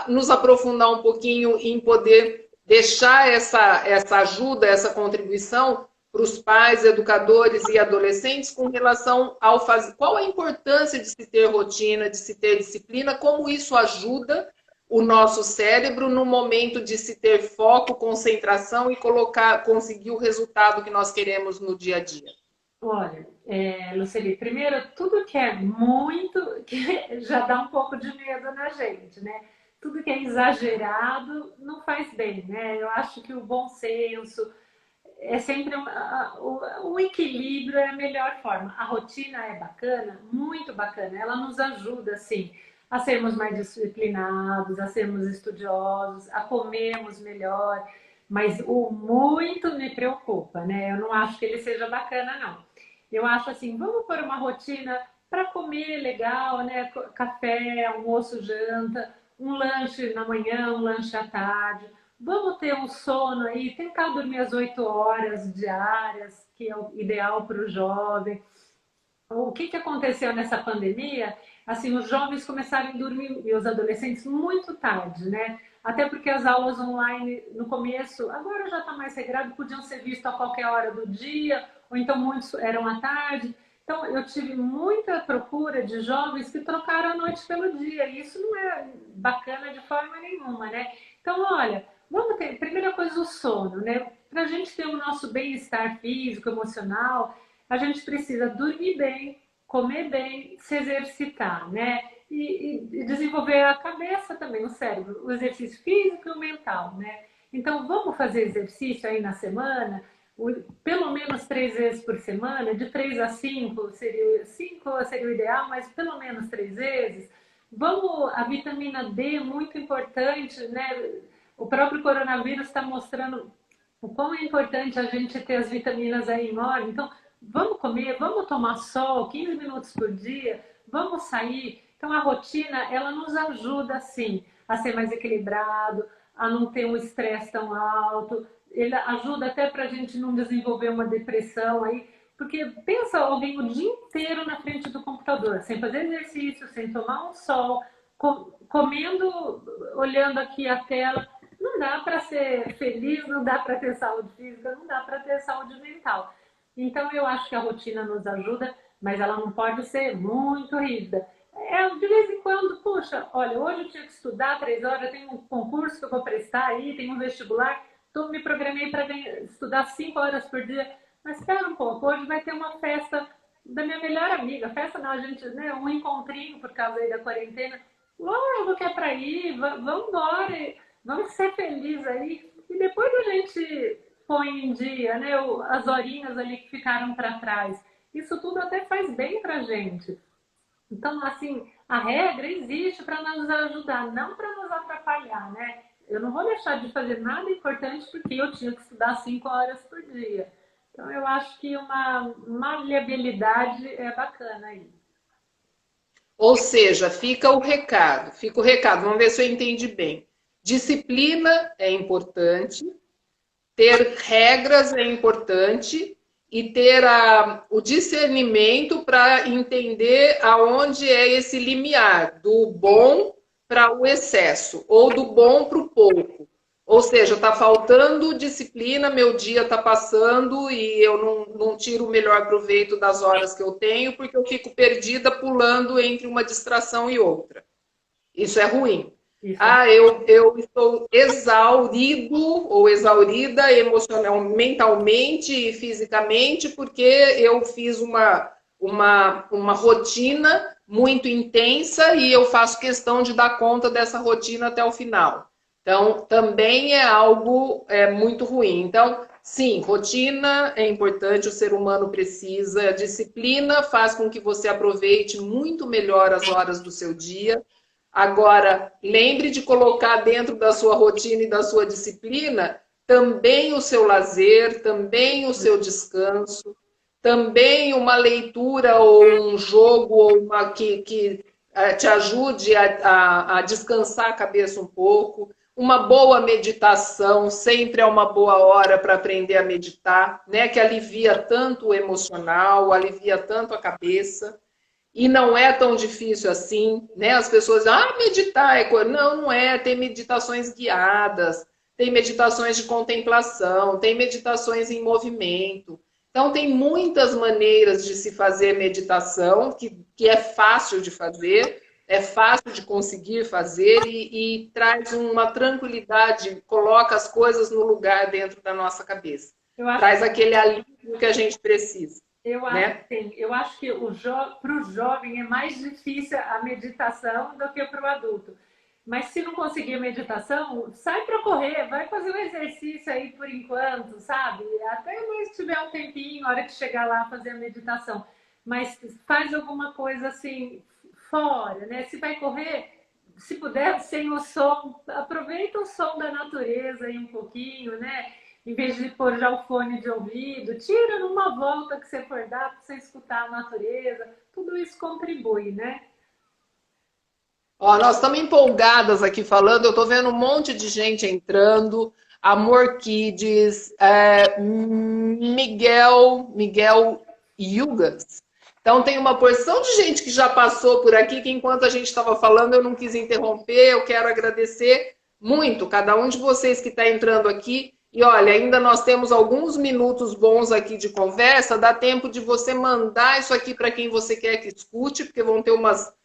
nos aprofundar um pouquinho em poder deixar essa ajuda, essa contribuição para os pais, educadores e adolescentes com relação ao fazer. Qual a importância de se ter rotina, de se ter disciplina, como isso ajuda o nosso cérebro no momento de se ter foco, concentração e conseguir o resultado que nós queremos no dia a dia. Olha, Luceli, primeiro, tudo que é muito, que já dá um pouco de medo na gente, né? Tudo que é exagerado não faz bem, né? Eu acho que o bom senso é sempre o equilíbrio é a melhor forma. A rotina é bacana, muito bacana. Ela nos ajuda, assim, a sermos mais disciplinados, a sermos estudiosos, a comermos melhor. Mas o muito me preocupa, né? Eu não acho que ele seja bacana, não. Eu acho assim, vamos pôr uma rotina para comer legal, né? Café, almoço, janta, um lanche na manhã, um lanche à tarde. Vamos ter um sono aí, tentar dormir as 8 horas diárias, que é o ideal para o jovem. O que aconteceu nessa pandemia? Assim, os jovens começaram a dormir, e os adolescentes, muito tarde, né? Até porque as aulas online, no começo, agora já está mais regrado, podiam ser vistas a qualquer hora do dia, ou então muitos eram à tarde. Então, eu tive muita procura de jovens que trocaram a noite pelo dia, e isso não é bacana de forma nenhuma, né? Então, olha, vamos ter, primeira coisa, o sono, né? Para a gente ter o nosso bem-estar físico, emocional, a gente precisa dormir bem, comer bem, se exercitar, né? E desenvolver a cabeça também, o cérebro, o exercício físico e o mental, né? Então, vamos fazer exercício aí na semana, pelo menos 3 vezes por semana, de 3 a 5 seria o ideal, mas pelo menos 3 vezes. Vamos, a vitamina D é muito importante, né? O próprio coronavírus está mostrando o quão é importante a gente ter as vitaminas aí em ordem. Então, vamos comer, vamos tomar sol 15 minutos por dia, vamos sair. Então, a rotina, ela nos ajuda, sim, a ser mais equilibrado, a não ter um estresse tão alto. Ele ajuda até para a gente não desenvolver uma depressão aí. Porque pensa alguém o dia inteiro na frente do computador, sem fazer exercício, sem tomar um sol, comendo, olhando aqui a tela. Não dá para ser feliz, não dá para ter saúde física, não dá para ter saúde mental. Então, eu acho que a rotina nos ajuda, mas ela não pode ser muito rígida. De vez em quando, puxa, olha, hoje eu tinha que estudar 3 horas, eu tenho um concurso que eu vou prestar aí, tenho um vestibular, então me programei para estudar 5 horas por dia. Mas espera um pouco, hoje vai ter uma festa da minha melhor amiga. Festa não, a gente, né, um encontrinho por causa aí da quarentena. Lógico que é para ir, vamos embora, vamos ser felizes aí. E depois a gente põe em dia, né, as horinhas ali que ficaram para trás. Isso tudo até faz bem para a gente. Então, assim, a regra existe para nos ajudar, não para nos atrapalhar, né? Eu não vou deixar de fazer nada importante porque eu tinha que estudar 5 horas por dia. Então, eu acho que uma maleabilidade é bacana aí. Ou seja, fica o recado, vamos ver se eu entendi bem. Disciplina é importante, ter regras é importante e ter o discernimento para entender aonde é esse limiar do bom para o excesso ou do bom para o pouco. Ou seja, está faltando disciplina, meu dia está passando e eu não tiro o melhor proveito das horas que eu tenho porque eu fico perdida pulando entre uma distração e outra. Isso é ruim. Isso. Eu estou exaurido ou exaurida emocionalmente, mentalmente e fisicamente porque eu fiz uma rotina muito intensa e eu faço questão de dar conta dessa rotina até o final. Então, também é algo muito ruim. Então, sim, rotina é importante, o ser humano precisa. A disciplina faz com que você aproveite muito melhor as horas do seu dia. Agora, lembre de colocar dentro da sua rotina e da sua disciplina também o seu lazer, também o seu descanso, também uma leitura ou um jogo ou uma que te ajude a descansar a cabeça um pouco. Uma boa meditação sempre é uma boa hora para aprender a meditar, né? Que alivia tanto o emocional, alivia tanto a cabeça. E não é tão difícil assim, né? As pessoas, meditar é coisa. Não, não é. Tem meditações guiadas, tem meditações de contemplação, tem meditações em movimento. Então, tem muitas maneiras de se fazer meditação, que é fácil de fazer, é fácil de conseguir fazer e traz uma tranquilidade, coloca as coisas no lugar dentro da nossa cabeça. Traz aquele alívio que a gente precisa. Eu acho que para o jovem é mais difícil a meditação do que para o adulto. Mas se não conseguir a meditação, sai para correr, vai fazer um exercício aí por enquanto, sabe? Até mais tiver um tempinho, na hora que chegar lá, fazer a meditação. Mas faz alguma coisa assim, fora, né? Se vai correr, se puder, sem o som, aproveita o som da natureza aí um pouquinho, né? Em vez de pôr já o fone de ouvido, tira numa volta que você for dar para você escutar a natureza. Tudo isso contribui, né? Ó, nós estamos empolgadas aqui falando, eu estou vendo um monte de gente entrando. Amor Kids, Miguel Yugas. Então tem uma porção de gente que já passou por aqui, que enquanto a gente estava falando eu não quis interromper, eu quero agradecer muito cada um de vocês que está entrando aqui E olha, ainda nós temos alguns minutos bons aqui de conversa, dá tempo de você mandar isso aqui para quem você quer que escute, porque vão ter umas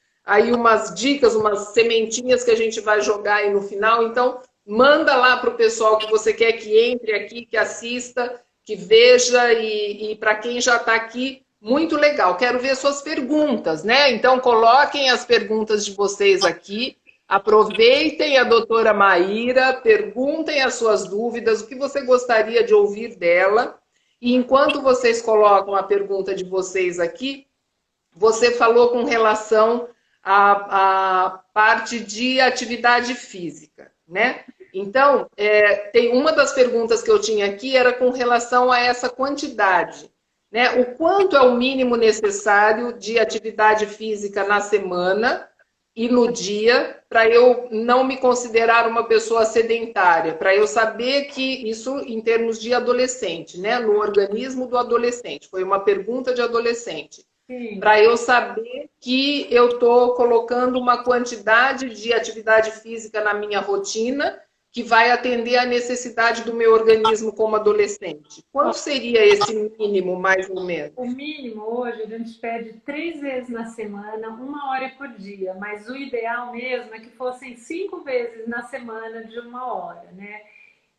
dicas, umas sementinhas que a gente vai jogar aí no final. Então, manda lá para o pessoal que você quer que entre aqui, que assista, que veja, e para quem já está aqui, muito legal. Quero ver suas perguntas, né? Então, coloquem as perguntas de vocês aqui. Aproveitem a doutora Maíra, perguntem as suas dúvidas, o que você gostaria de ouvir dela. E enquanto vocês colocam a pergunta de vocês aqui, você falou com relação à parte de atividade física, né? Então, tem uma das perguntas que eu tinha aqui era com relação a essa quantidade, né? O quanto é o mínimo necessário de atividade física na semana e no dia, para eu não me considerar uma pessoa sedentária, para eu saber que isso em termos de adolescente, né? No organismo do adolescente. Foi uma pergunta de adolescente. Para eu saber que eu estou colocando uma quantidade de atividade física na minha rotina que vai atender à necessidade do meu organismo como adolescente. Quanto seria esse mínimo, mais ou menos? O mínimo hoje a gente pede 3 vezes na semana, 1 hora por dia, mas o ideal mesmo é que fossem 5 vezes na semana de 1 hora, né?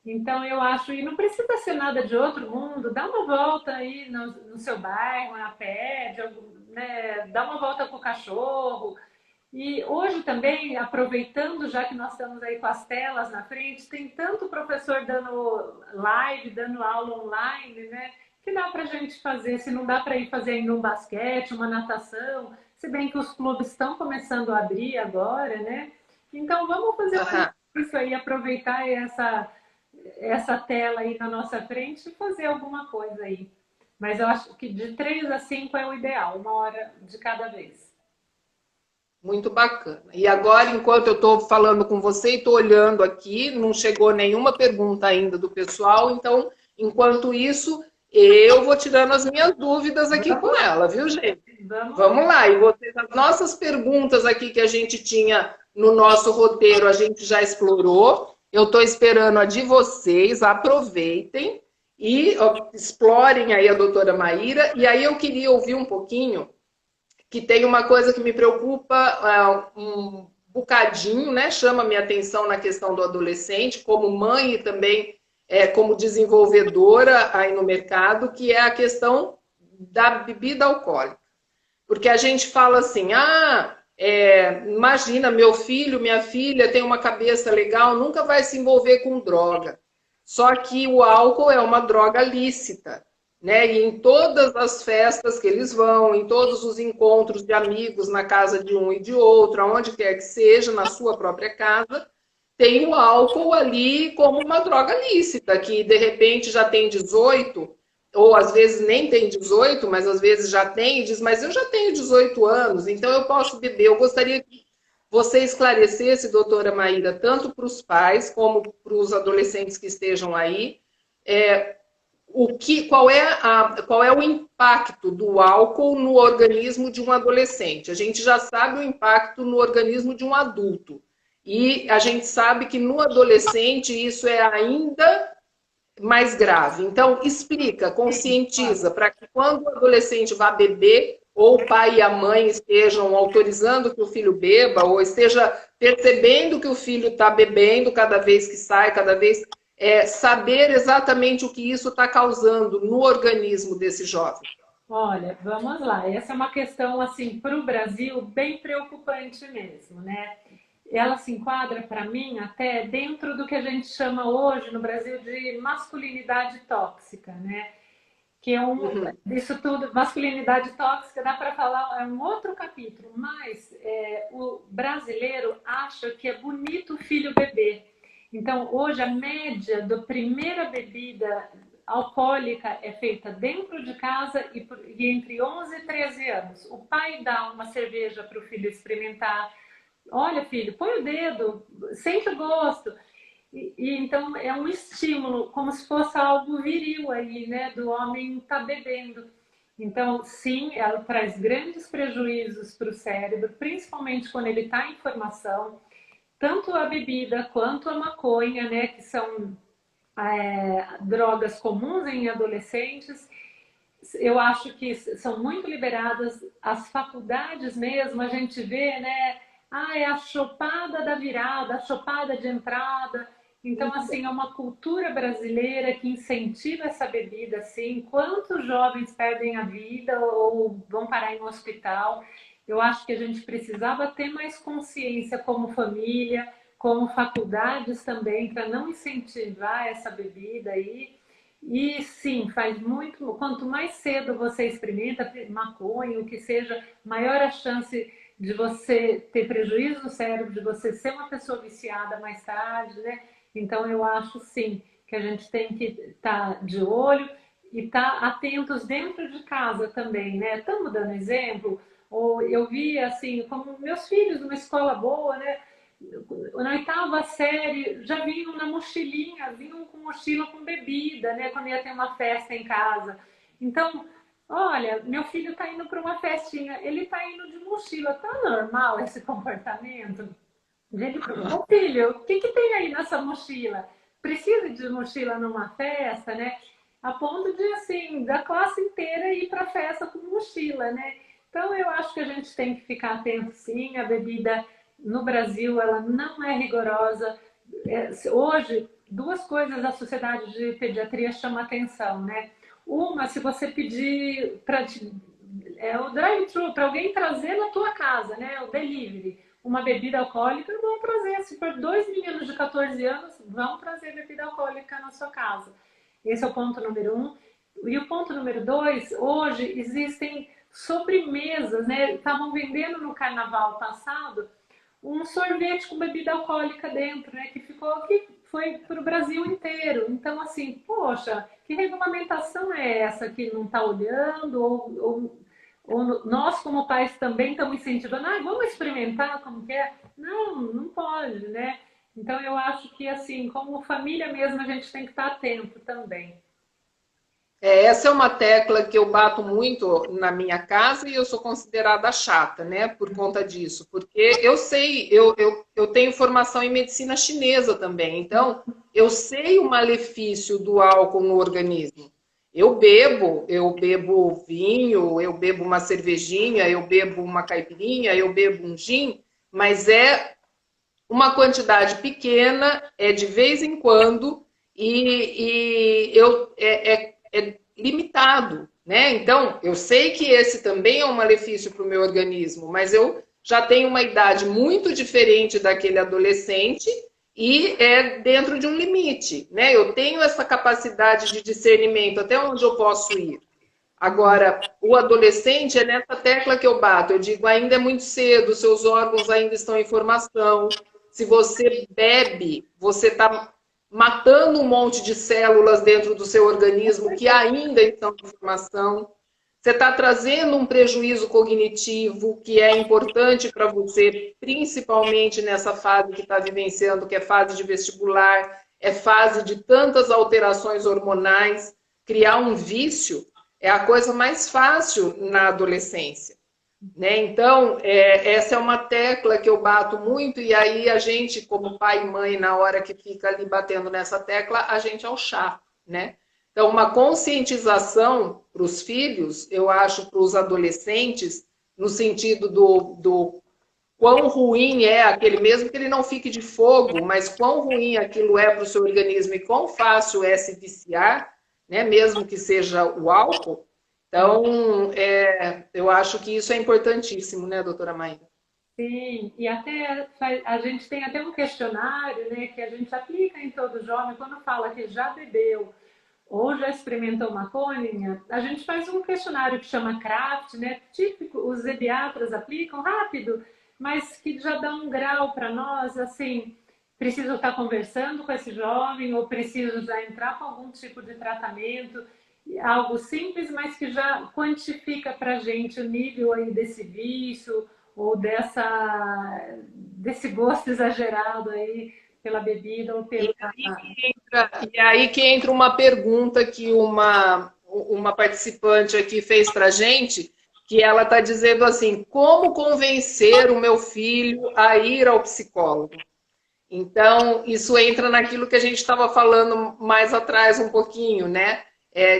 Então eu acho, e não precisa ser nada de outro mundo, dá uma volta aí no seu bairro, a pé, né? Dá uma volta com o cachorro. E hoje também, aproveitando, já que nós estamos aí com as telas na frente, tem tanto professor dando live, dando aula online, né? Que dá para a gente fazer, se não dá para ir fazer ainda um basquete, uma natação, se bem que os clubes estão começando a abrir agora, né? Então vamos fazer isso aí, aproveitar essa tela aí na nossa frente e fazer alguma coisa aí. Mas eu acho que de 3 a 5 é o ideal, 1 hora de cada vez. Muito bacana. E agora, enquanto eu estou falando com você e estou olhando aqui, não chegou nenhuma pergunta ainda do pessoal, então, enquanto isso, eu vou tirando as minhas dúvidas aqui com ela, viu, gente? Vamos lá. E vocês, as nossas perguntas aqui que a gente tinha no nosso roteiro, a gente já explorou. Eu estou esperando a de vocês, aproveitem e explorem aí a doutora Maíra. E aí eu queria ouvir um pouquinho que tem uma coisa que me preocupa um bocadinho, né? Chama minha atenção na questão do adolescente, como mãe e também como desenvolvedora aí no mercado, que é a questão da bebida alcoólica. Porque a gente fala assim, imagina, meu filho, minha filha tem uma cabeça legal, nunca vai se envolver com droga. Só que o álcool é uma droga lícita. Né? E em todas as festas que eles vão, em todos os encontros de amigos na casa de um e de outro, aonde quer que seja, na sua própria casa, tem o álcool ali como uma droga lícita, que de repente já tem 18, ou às vezes nem tem 18, mas às vezes já tem, e diz, mas eu já tenho 18 anos, então eu posso beber. Eu gostaria que você esclarecesse, doutora Maíra, tanto para os pais como para os adolescentes que estejam aí, qual é o impacto do álcool no organismo de um adolescente? A gente já sabe o impacto no organismo de um adulto. E a gente sabe que no adolescente isso é ainda mais grave. Então, explica, conscientiza, para que quando o adolescente vá beber, ou o pai e a mãe estejam autorizando que o filho beba, ou esteja percebendo que o filho está bebendo cada vez que sai, cada vez... saber exatamente o que isso está causando no organismo desse jovem. Olha, vamos lá. Essa é uma questão, assim, para o Brasil, bem preocupante mesmo, né? Ela se enquadra, para mim, até dentro do que a gente chama hoje no Brasil de masculinidade tóxica, né? Que é disso tudo, masculinidade tóxica, dá para falar, é um outro capítulo, mas o brasileiro acha que é bonito o filho beber. Então, hoje, a média da primeira bebida alcoólica é feita dentro de casa e entre 11 e 13 anos. O pai dá uma cerveja para o filho experimentar. Olha, filho, põe o dedo, sente o gosto. Então, é um estímulo, como se fosse algo viril aí, né? Do homem estar bebendo. Então, sim, ela traz grandes prejuízos para o cérebro, principalmente quando ele está em formação. Tanto a bebida quanto a maconha, né, que são drogas comuns em adolescentes. Eu acho que são muito liberadas as faculdades mesmo, a gente vê, né? Ah, é a chopada da virada, a chopada de entrada. Então, assim, é uma cultura brasileira que incentiva essa bebida, assim. Quantos jovens perdem a vida ou vão parar em um hospital? Eu acho que a gente precisava ter mais consciência como família, como faculdades também, para não incentivar essa bebida aí. E sim, faz muito. Quanto mais cedo você experimenta maconha, o que seja, maior a chance de você ter prejuízo no cérebro, de você ser uma pessoa viciada mais tarde, né? Então eu acho sim que a gente tem que estar de olho e estar atentos dentro de casa também, né? Estamos dando exemplo, ou eu vi assim, como meus filhos numa escola boa, né? Na oitava série já vinham na mochilinha, vinham com mochila com bebida, né? Quando ia ter uma festa em casa. Então, olha, meu filho está indo para uma festinha, ele está indo de mochila, tá normal esse comportamento? Ele falou, filho, o que tem aí nessa mochila? Precisa de mochila numa festa, né? A ponto de, assim, da classe inteira ir para a festa com mochila, né? Então, eu acho que a gente tem que ficar atento, sim. A bebida no Brasil, ela não é rigorosa. Hoje, duas coisas a Sociedade de Pediatria chama atenção, né? Uma, se você pedir para o drive-thru, para alguém trazer na tua casa, né? O delivery, uma bebida alcoólica, vão trazer. Se for 2 meninos de 14 anos, vão trazer bebida alcoólica na sua casa. Esse é o ponto número 1. E o ponto número 2, hoje existem sobremesas, né? Estavam vendendo no carnaval passado um sorvete com bebida alcoólica dentro, né? Que foi para o Brasil inteiro. Então, assim, poxa, que regulamentação é essa que não está olhando? Ou nós, como pais, também estamos incentivando, vamos experimentar como que é? Não, não pode, né? Então, eu acho que, assim, como família mesmo, a gente tem que estar atento também. Essa é uma tecla que eu bato muito na minha casa e eu sou considerada chata, né, por conta disso. Porque eu sei, eu tenho formação em medicina chinesa também, então eu sei o malefício do álcool no organismo. Eu bebo vinho, eu bebo uma cervejinha, eu bebo uma caipirinha, eu bebo um gin, mas é uma quantidade pequena, é de vez em quando, é limitado, né? Então, eu sei que esse também é um malefício para o meu organismo, mas eu já tenho uma idade muito diferente daquele adolescente e é dentro de um limite, né? Eu tenho essa capacidade de discernimento até onde eu posso ir. Agora, o adolescente é nessa tecla que eu bato. Eu digo, ainda é muito cedo, seus órgãos ainda estão em formação. Se você bebe, você está matando um monte de células dentro do seu organismo que ainda estão em formação. Você está trazendo um prejuízo cognitivo que é importante para você, principalmente nessa fase que está vivenciando, que é fase de vestibular, é fase de tantas alterações hormonais. Criar um vício é a coisa mais fácil na adolescência, né? Então, essa é uma tecla que eu bato muito, e aí a gente, como pai e mãe, na hora que fica ali batendo nessa tecla, a gente é o chato, né? Então, uma conscientização para os filhos, eu acho, para os adolescentes, no sentido do quão ruim é aquele, mesmo que ele não fique de fogo, mas quão ruim aquilo é para o seu organismo e quão fácil é se viciar, né? Mesmo que seja o álcool. Então, eu acho que isso é importantíssimo, né, doutora Maíra? Sim, e até a gente tem até um questionário, né, que a gente aplica em todo jovem, quando fala que já bebeu ou já experimentou maconha, a gente faz um questionário que chama CRAFT, né, típico, os pediatras aplicam rápido, mas que já dá um grau para nós, assim, preciso estar conversando com esse jovem ou preciso já entrar com algum tipo de tratamento, algo simples, mas que já quantifica para a gente o nível aí desse vício ou desse gosto exagerado aí pela bebida ou pela... E aí que entra uma pergunta que uma participante aqui fez para a gente, que ela está dizendo assim, como convencer o meu filho a ir ao psicólogo? Então, isso entra naquilo que a gente estava falando mais atrás um pouquinho, né?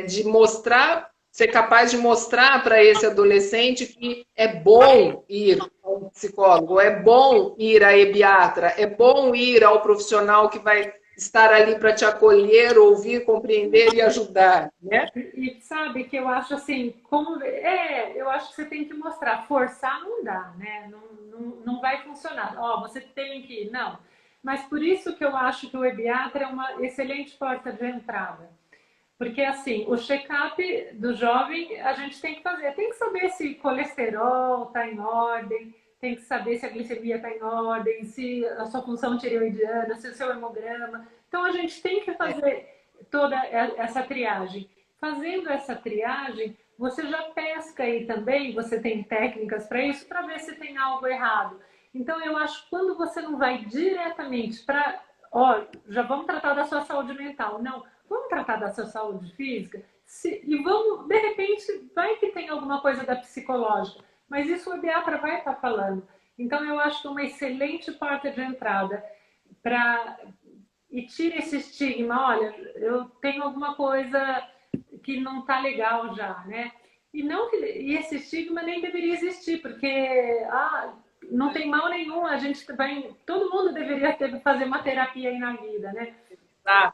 De mostrar, ser capaz de mostrar para esse adolescente que é bom ir ao psicólogo, é bom ir à ebiatra, é bom ir ao profissional que vai estar ali para te acolher, ouvir, compreender e ajudar, né? E sabe que eu acho assim, eu acho que você tem que mostrar, forçar não dá, né? Não vai funcionar. Ó, você tem que ir, não. Mas por isso que eu acho que o Ebiatra é uma excelente porta de entrada. Porque, assim, o check-up do jovem a gente tem que fazer. Tem que saber se colesterol está em ordem, tem que saber se a glicemia está em ordem, se a sua função tireoidiana, se o seu hemograma. Então, a gente tem que fazer toda essa triagem. Fazendo essa triagem, você já pesca aí também, você tem técnicas para isso, para ver se tem algo errado. Então, eu acho que quando você não vai diretamente para, ó, já vamos tratar da sua saúde mental. Não, vamos tratar da sua saúde física e vamos, de repente, vai que tem alguma coisa da psicológica, mas isso o Ebiatra vai estar falando. Então, eu acho que é uma excelente porta de entrada para e tira esse estigma, olha, eu tenho alguma coisa que não está legal já, né? E esse estigma nem deveria existir, porque não tem mal nenhum, a gente vai, todo mundo deveria fazer uma terapia aí na vida, né? Tá.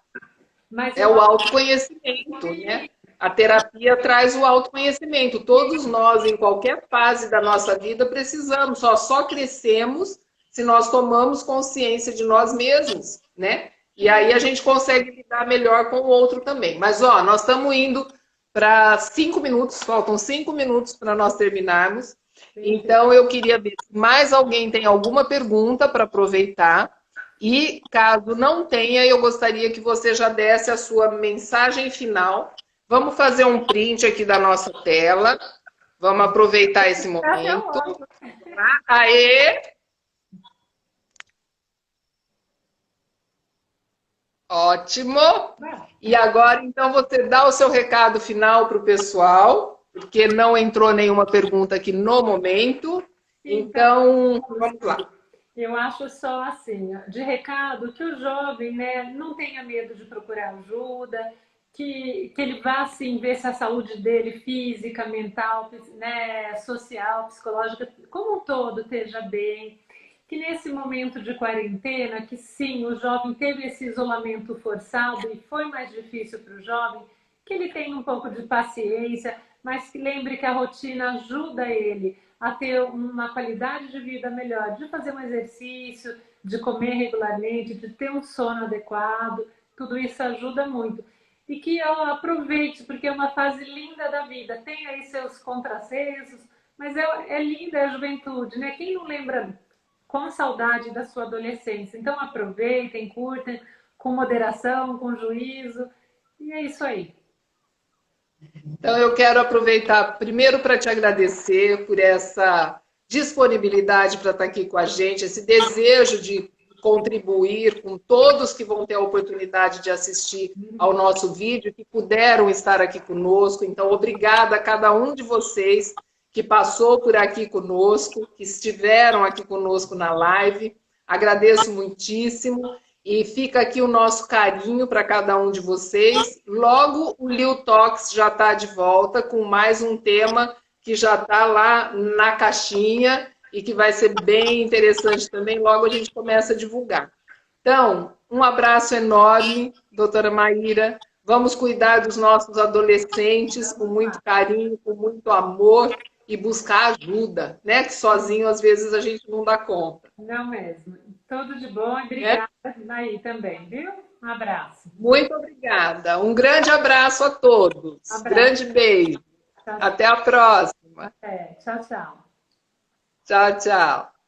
Mas é o autoconhecimento, né? A terapia traz o autoconhecimento. Todos nós, em qualquer fase da nossa vida, precisamos. Só crescemos se nós tomamos consciência de nós mesmos, né? E aí a gente consegue lidar melhor com o outro também. Mas, ó, nós estamos indo para 5 minutos, faltam 5 minutos para nós terminarmos. Então, eu queria ver se mais alguém tem alguma pergunta para aproveitar. E, caso não tenha, eu gostaria que você já desse a sua mensagem final. Vamos fazer um print aqui da nossa tela. Vamos aproveitar esse momento. Aê! Ótimo! E agora, então, você dá o seu recado final para o pessoal, porque não entrou nenhuma pergunta aqui no momento. Então, vamos lá. Eu acho só assim, de recado, que o jovem, né, não tenha medo de procurar ajuda, que ele vá assim ver se a saúde dele física, mental, né, social, psicológica, como um todo esteja bem. Que nesse momento de quarentena, que sim, o jovem teve esse isolamento forçado e foi mais difícil para o jovem, que ele tenha um pouco de paciência, mas que lembre que a rotina ajuda ele a ter uma qualidade de vida melhor, de fazer um exercício, de comer regularmente, de ter um sono adequado, tudo isso ajuda muito. E que aproveite, porque é uma fase linda da vida, tem aí seus contrassensos, mas é linda a juventude, né? Quem não lembra com saudade da sua adolescência? Então aproveitem, curtem, com moderação, com juízo, e é isso aí. Então eu quero aproveitar primeiro para te agradecer por essa disponibilidade para estar aqui com a gente, esse desejo de contribuir com todos que vão ter a oportunidade de assistir ao nosso vídeo, que puderam estar aqui conosco. Então, obrigada a cada um de vocês que passou por aqui conosco, que estiveram aqui conosco na live. Agradeço muitíssimo e fica aqui o nosso carinho para cada um de vocês. Logo o Lil Talks já está de volta com mais um tema que já está lá na caixinha e que vai ser bem interessante também. Logo a gente começa a divulgar. Então, um abraço enorme, doutora Maíra. Vamos cuidar dos nossos adolescentes com muito carinho, com muito amor e buscar ajuda, né? Que sozinho, às vezes, a gente não dá conta. Não mesmo. Tudo de bom e obrigada aí também, viu? Um abraço. Muito obrigada. Um grande abraço a todos. Grande beijo. Tchau, tchau. Até a próxima. Tchau, tchau. Tchau, tchau.